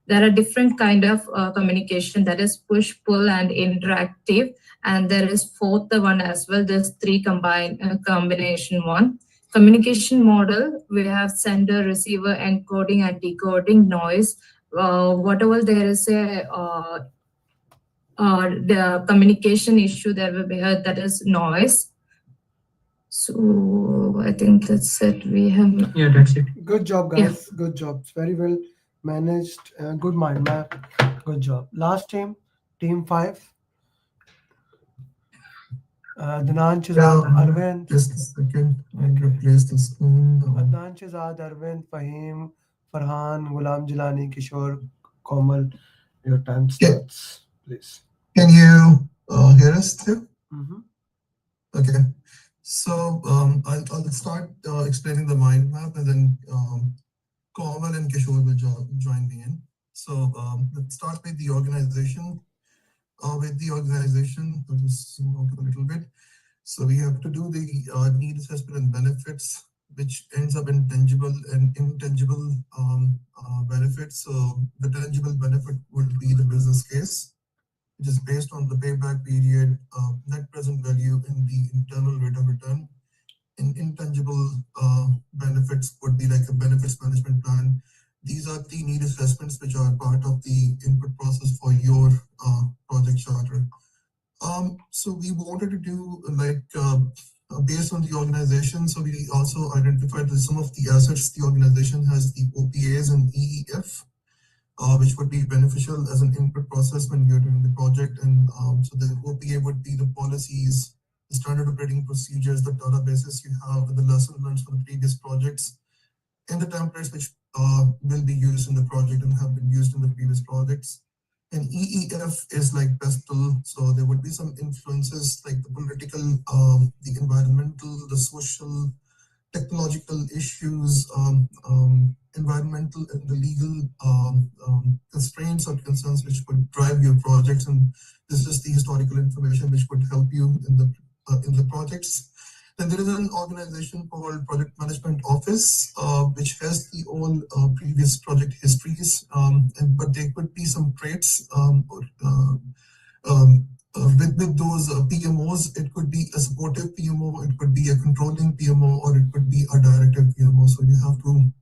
There are different kind of communication, that is push, pull, and interactive. And there is fourth one as well. There's three combination one. Communication model, we have sender, receiver, encoding and decoding, noise. Whatever there is a the communication issue, there will be that is noise. So I think that's it. We have That's it. Good job, guys. Good job. It's very well managed. Good mind map. Good job. Last team, team 5. Adnan, Shazad, Arvind. Just a second. I'll replace the screen. Adnan, Shazad, Arvind, Fahim, Farhan, Ghulam Jilani, Kishore, Komal. Your time starts, please. Can you hear us too? Mm-hmm. Okay. So I'll start explaining the mind map, and then Komal and Kishore will join me in. So let's start with the organization. I'll just zoom out a little bit. So we have to do the need assessment and benefits, which ends up in tangible and intangible benefits. So the tangible benefit would be the business case, which is based on the payback period, net present value, and the internal rate of return. And intangible benefits would be like a benefits management plan. These are the need assessments which are part of the input process for your project charter. So we wanted to do like based on the organization. So we also identified that some of the assets the organization has, the OPAs and EEF, which would be beneficial as an input process when you're doing the project. And so the OPA would be the policies, the standard operating procedures, the databases you have, the lesson learned from the previous projects, and the templates which will be used in the project and have been used in the previous projects. And EEF is like PESTLE, so there would be some influences like the political, the environmental, the social, technological issues, environmental and the legal constraints or concerns which would drive your projects. And this is the historical information which would help you in the projects. Then there is an organization called Project Management Office, which has the all previous project histories, but there could be some traits with those PMOs. It could be a supportive PMO, it could be a controlling PMO, or it could be a directive PMO. So you have to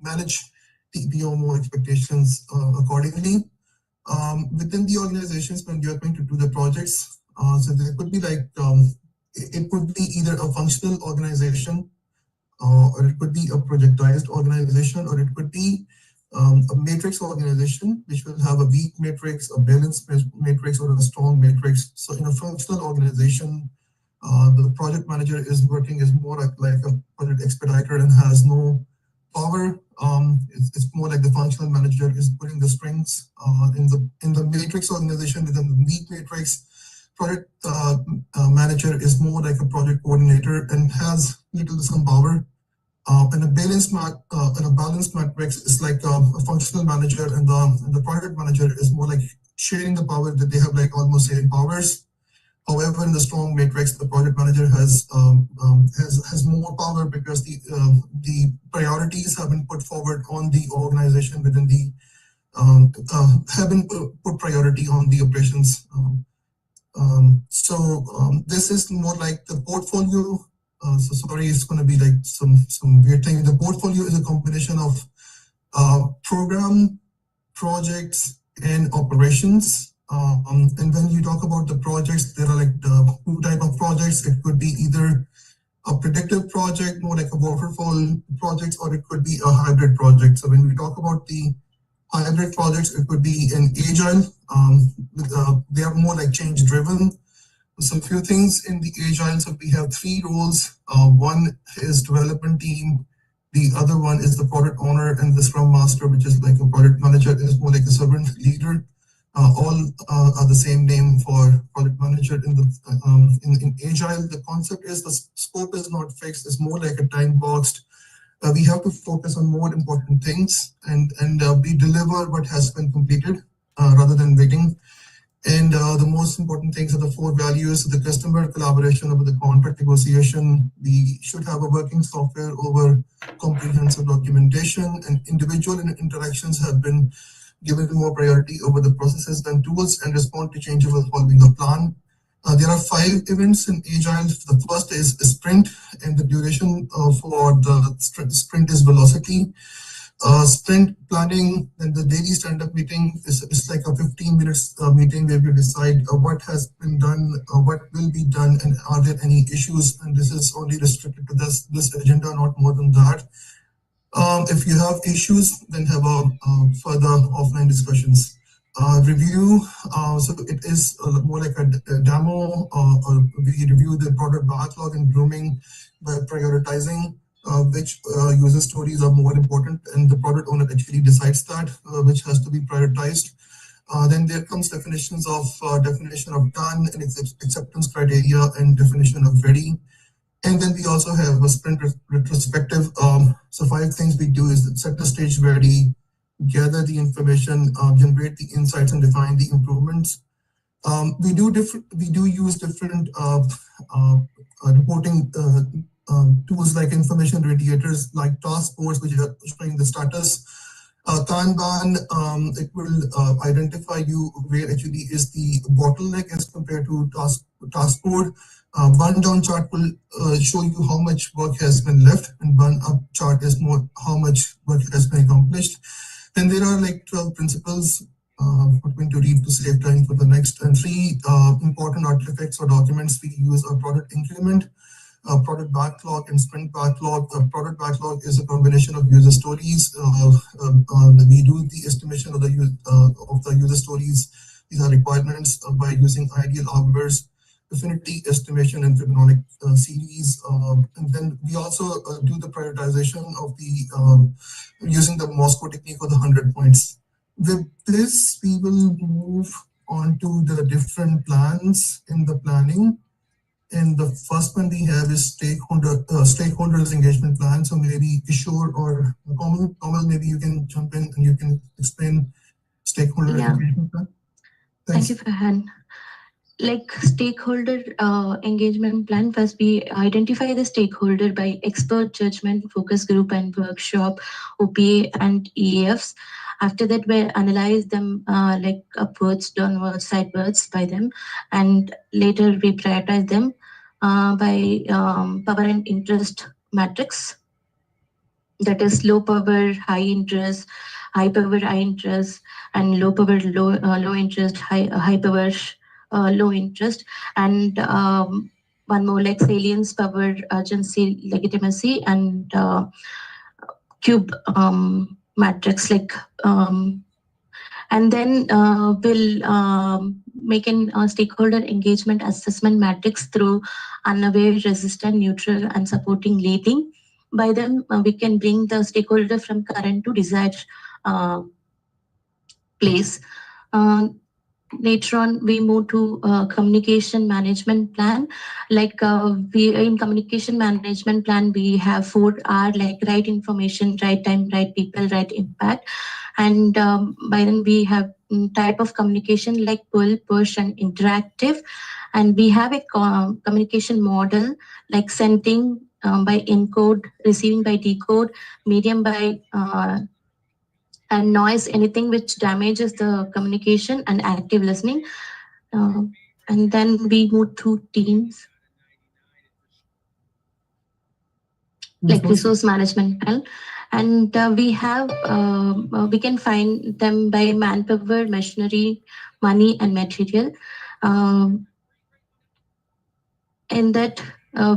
manage the PMO expectations accordingly. Within the organizations, when you're going to do the projects, so there could be like it could be either a functional organization, or it could be a projectized organization, or it could be a matrix organization, which will have a weak matrix, a balanced matrix, or a strong matrix. So in a functional organization, the project manager is working as more like a project expediter and has no power. It's more like the functional manager is putting the strings. In the matrix organization, within the weak matrix, project manager is more like a project coordinator and has little to some power. And a balanced matrix is like a functional manager, and the project manager is more like sharing the power, that they have like almost same powers. However, in the strong matrix, the project manager has more power because the priorities have been put forward on the organization within the have been put priority on the operations. This is more like the portfolio. So sorry, it's going to be like some weird thing. The portfolio is a combination of program, projects, and operations. And when you talk about the projects, there are like two type of projects. It could be either a predictive project, more like a waterfall project, or it could be a hybrid project. So when we talk about the hybrid projects, it could be an agile. They are more like change driven. Some few things in the agile. So we have three roles. One is development team. The other one is the product owner, and the scrum master, which is like a product manager, is more like a servant leader. All are the same name for product manager. In agile, the concept is the scope is not fixed. It's more like a time boxed. We have to focus on more important things, and we deliver what has been completed rather than waiting. And the most important things are the 4 values: the customer collaboration over the contract negotiation. We should have a working software over comprehensive documentation, and individual interactions have been given more priority over the processes than tools, and respond to change over following a plan. There are 5 events in Agile. The first is a sprint, and the duration for the sprint is velocity. Sprint planning and the daily stand-up meeting is like a 15 minutes meeting where we decide what has been done, what will be done, and are there any issues. And this is only restricted to this agenda, not more than that. If you have issues, then have a further offline discussions. Review, so it is more like a demo. We review the product backlog and grooming by prioritizing which user stories are more important, and the product owner actually decides that which has to be prioritized. Then there comes definition of done, and acceptance criteria, and definition of ready. And then we also have a sprint retrospective. So 5 things we do is set the stage ready, gather the information, generate the insights, and define the improvements. We do use different reporting tools like information radiators, like task boards, which are showing the status. Kanban, it will identify you where actually is the bottleneck as compared to task board. Burn down chart will show you how much work has been left, and burn up chart is more how much work has been accomplished. Then there are like 12 principles. We're going to read to save time for the next. And 3 important artifacts or documents we use are product increment, product backlog, and sprint backlog. Product backlog is a combination of user stories. We do the estimation of the user stories. These are requirements by using ideal hours, affinity estimation, and Fibonacci series. And then we also do the prioritization of the using the Moscow technique of the 100 points. With this, we will move on to the different plans in the planning. And the first one we have is stakeholders engagement plan. So maybe Kishore or Kamal, maybe you can jump in and you can explain stakeholder engagement plan. Thanks. Thank you, Farhan. Like stakeholder engagement plan, first we identify the stakeholder by expert judgment, focus group and workshop, OPA and EAFs. After that, we analyze them like upwards, downwards, sidewards by them, and later we prioritize them by power and interest matrix. That is low power, high interest, high power, high interest, and low power, low interest, high power, low interest. And one more like salience, power, urgency, legitimacy, and cube matrix. Like and then we'll make a stakeholder engagement assessment matrix through unaware, resistant, neutral, and supporting labeling. By them, we can bring the stakeholder from current to desired place. Later on, we move to communication management plan. Like we in communication management plan, we have 4R, like right information, right time, right people, right impact. And by then we have type of communication like pull, push, and interactive. And we have a communication model like sending by encode, receiving by decode, medium by and noise, anything which damages the communication, and active listening. And then we move to teams. Like resource management plan. And we have, we can find them by manpower, machinery, money, and material. In that,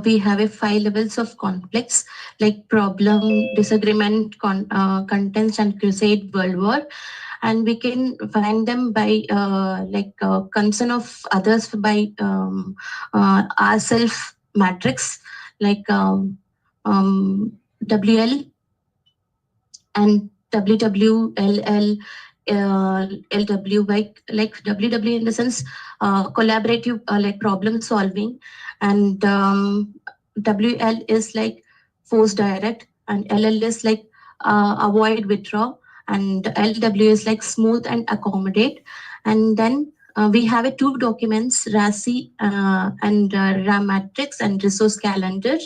we have 5 levels of conflicts, like problem, disagreement, contents, and crusade, world war. And we can find them by concern of others by ourself matrix, like WL and WWLL. LW, like WW in the sense collaborative, like problem solving, and WL is like force direct, and LL is like avoid, withdraw, and LW is like smooth and accommodate. And then we have two documents, RASI and RAM matrix and resource calendar.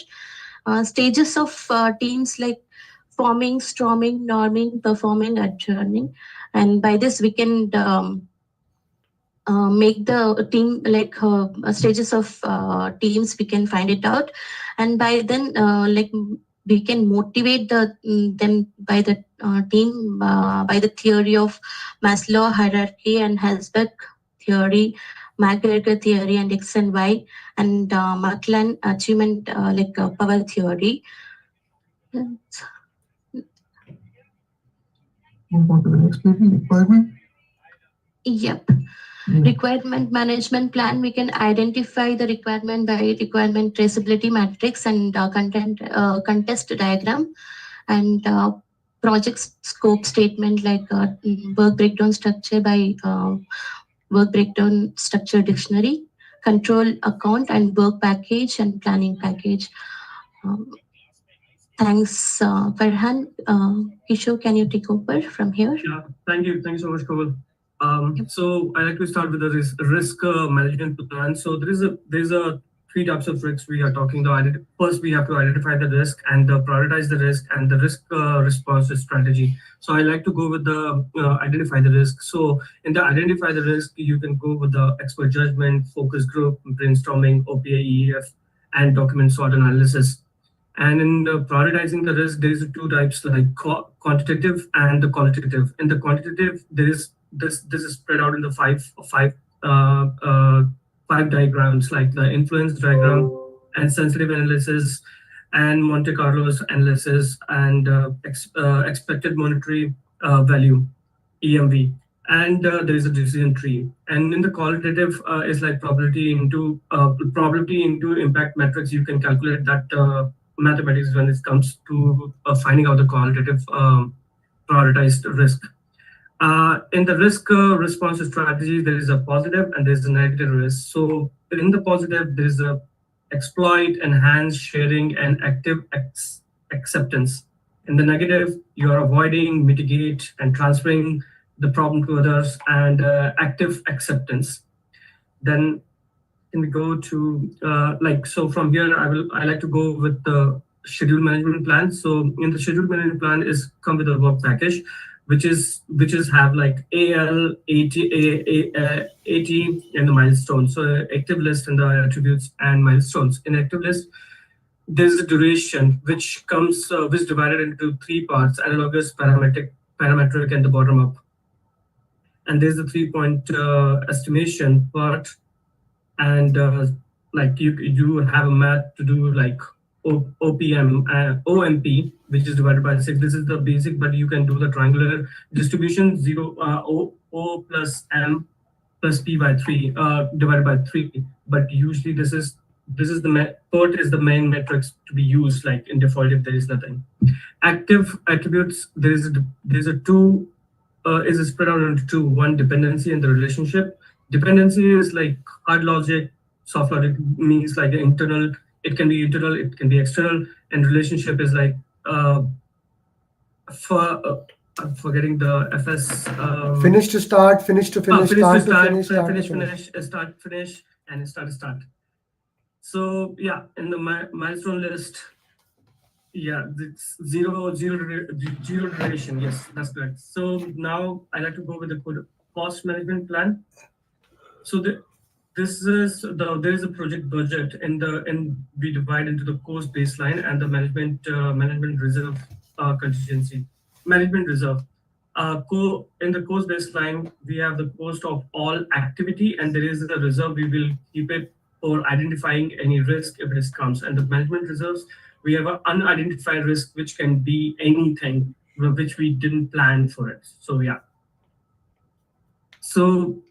Stages of teams like forming, storming, norming, performing, adjourning. And by this we can make the team like stages of teams, we can find it out. And by then like we can motivate them by the team by the theory of Maslow hierarchy and Herzberg theory, McGregor theory, and X and Y, and McLean achievement power theory. Move on to the next page, requirement. Yep. Requirement management plan, we can identify the requirement by requirement traceability matrix and contest diagram, and project scope statement like work breakdown structure by work breakdown structure dictionary, control account and work package and planning package. Thanks, Farhan. Kishore, can you take over from here? Yeah, thank you so much, Komal. So I like to start with the risk management plan. So there's a three types of risks we are talking about. First, we have to identify the risk and prioritize the risk and the risk response strategy. So I like to go with the identify the risk. So in the identify the risk, you can go with the expert judgment, focus group, brainstorming, OPA, EEF, and document SWOT analysis. And in prioritizing the risk, there is two types, like quantitative and the qualitative. In the quantitative, there is this is spread out into five diagrams, like the influence diagram and sensitive analysis and Monte Carlo's analysis and expected monetary value, EMV. And there is a decision tree. And in the qualitative is like probability into impact metrics. You can calculate that mathematics when it comes to finding out the qualitative prioritized risk. In the risk response strategy, there is a positive and there is a negative risk. So in the positive, there is a exploit, enhance, sharing, and active acceptance. In the negative, you are avoiding, mitigate, and transferring the problem to others, and active acceptance. Then can we go to so from here I like to go with the schedule management plan. So in the schedule management plan is come with a work package, which is have like AL, AT, and the milestones. So active list and the attributes and milestones. In active list, there's a duration which comes which divided into three parts: analogous, parametric, and the bottom up. And there's the 3-point estimation part. And like you have a math to do like OPM, OMP, which is divided by 6. This is the basic, but you can do the triangular distribution, 0 O plus M plus P by 3 divided by 3. But usually this is the PERT is the main metrics to be used, like in default if there is nothing. Active attributes, there's a two is spread out into two. One, dependency and the relationship. Dependency is like hard logic, soft logic means like internal. It can be internal, it can be external, and relationship is like I'm forgetting the FS. Finish to start, finish to finish, finish, start to finish, and start to start. So yeah, in the milestone list, yeah, it's zero duration. Yes, that's correct. So now I like to go with the cost management plan. So there is a project budget and we divide into the cost baseline and the management reserve contingency management reserve. In the cost baseline, we have the cost of all activity, and there is a reserve. We will keep it for identifying any risk if risk comes. And the management reserves, we have an unidentified risk, which can be anything which we didn't plan for it. So yeah. So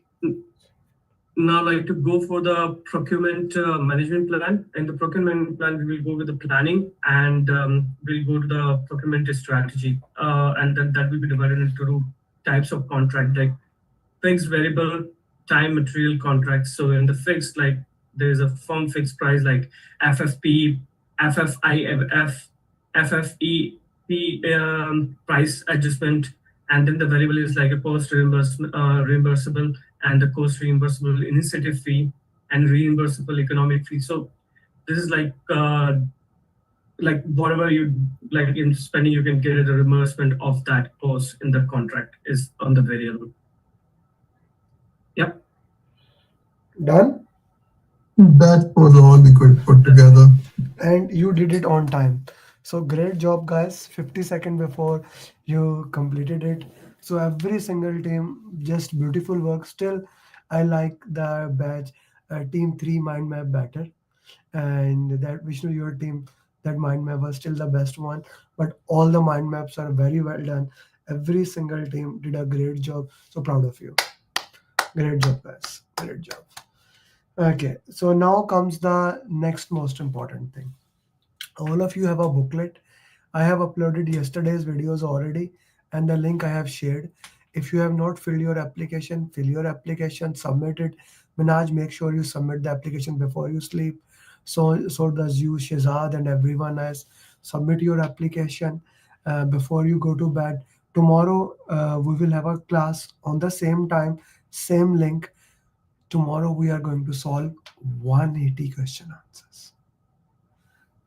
now I'd like to go for the procurement management plan. In the procurement plan, we will go with the planning, and we'll go to the procurement strategy. And then that will be divided into two types of contract, like fixed, variable, time, material contracts. So in the fixed, like there's a firm fixed price like FFP, FFIF, FFEP price adjustment. And then the variable is like a post reimbursable and the cost reimbursable initiative fee and reimbursable economic fee. So this is like whatever you like in spending, you can get a reimbursement of that cost in the contract is on the variable. Yep. Done? That was all we could put together. And you did it on time. So great job, guys. 50 seconds before you completed it. So every single team, just beautiful work. Still, I like the batch team 3 mind map better. And that Vishnu, your team, that mind map was still the best one. But all the mind maps are very well done. Every single team did a great job. So proud of you. Great job, guys. Great job. Okay, so now comes the next most important thing. All of you have a booklet. I have uploaded yesterday's videos already, and the link I have shared. If you have not filled your application, fill your application, submit it. Minaj, make sure you submit the application before you sleep. So does you, Shazad, and everyone else. Submit your application before you go to bed. Tomorrow we will have a class on the same time, same link. Tomorrow we are going to solve 180 question answers.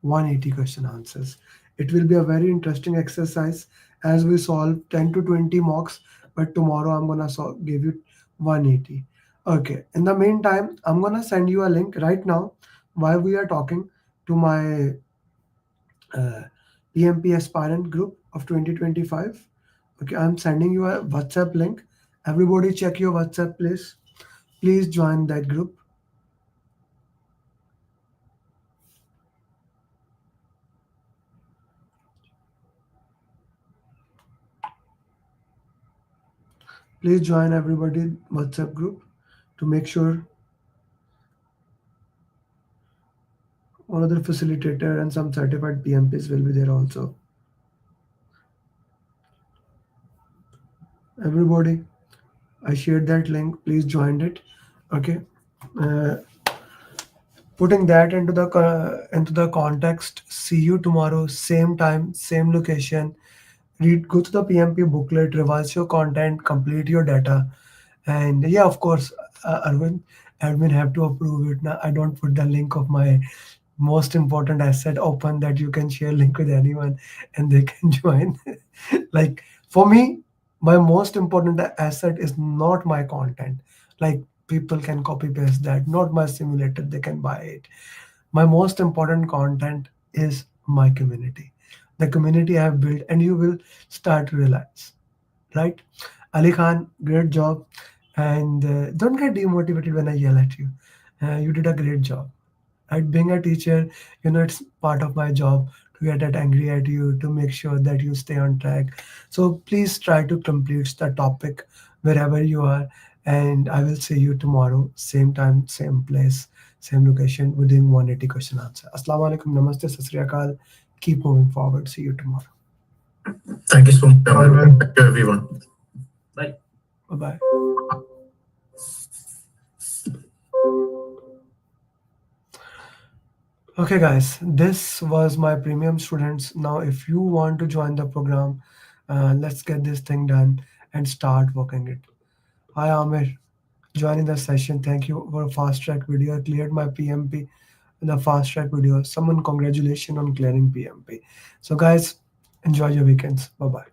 180 question answers. It will be a very interesting exercise as we solve 10 to 20 mocks, but tomorrow I'm gonna give you 180. Okay. In the meantime, I'm gonna send you a link right now while we are talking to my PMP aspirant group of 2025. Okay, I'm sending you a WhatsApp link. Everybody check your WhatsApp, please. Please join that group. Please join everybody WhatsApp group to make sure one other facilitator and some certified PMPs will be there also. Everybody, I shared that link. Please join it. Okay. Putting that into the context. See you tomorrow, same time, same location. Go to the PMP booklet, revise your content, complete your data, and yeah, of course, admin have to approve it. Now I don't put the link of my most important asset open that you can share link with anyone and they can join. Like for me, my most important asset is not my content. Like people can copy paste that, not my simulator, they can buy it. My most important content is my community, the community I have built, and you will start to realize, right? Ali Khan, great job, and don't get demotivated when I yell at you. You did a great job. Right? Being a teacher, it's part of my job to get that angry at you, to make sure that you stay on track. So please try to complete the topic wherever you are, and I will see you tomorrow, same time, same place, same location, within 180 question answer. Assalamu alaikum, namaste, sat sri akal. Keep moving forward. See you tomorrow. Thank you so much. Thank you, everyone. Bye. Bye-bye. Okay, guys, this was my premium students. Now, if you want to join the program, let's get this thing done and start working it. Hi, Amir, joining the session. Thank you for a fast track video. I cleared my PMP in the fast track video. Someone, congratulations on clearing PMP. So, guys, enjoy your weekends. Bye bye.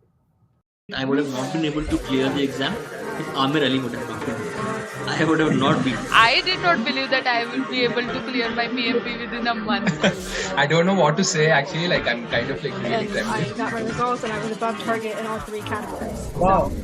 I would have not been able to clear the exam if Amir Ali would have not been. I would have not been. I did not believe that I will be able to clear my PMP within a month. I don't know what to say actually, like I'm kind of like really I got my results and I was above target in all 3 categories. Wow. So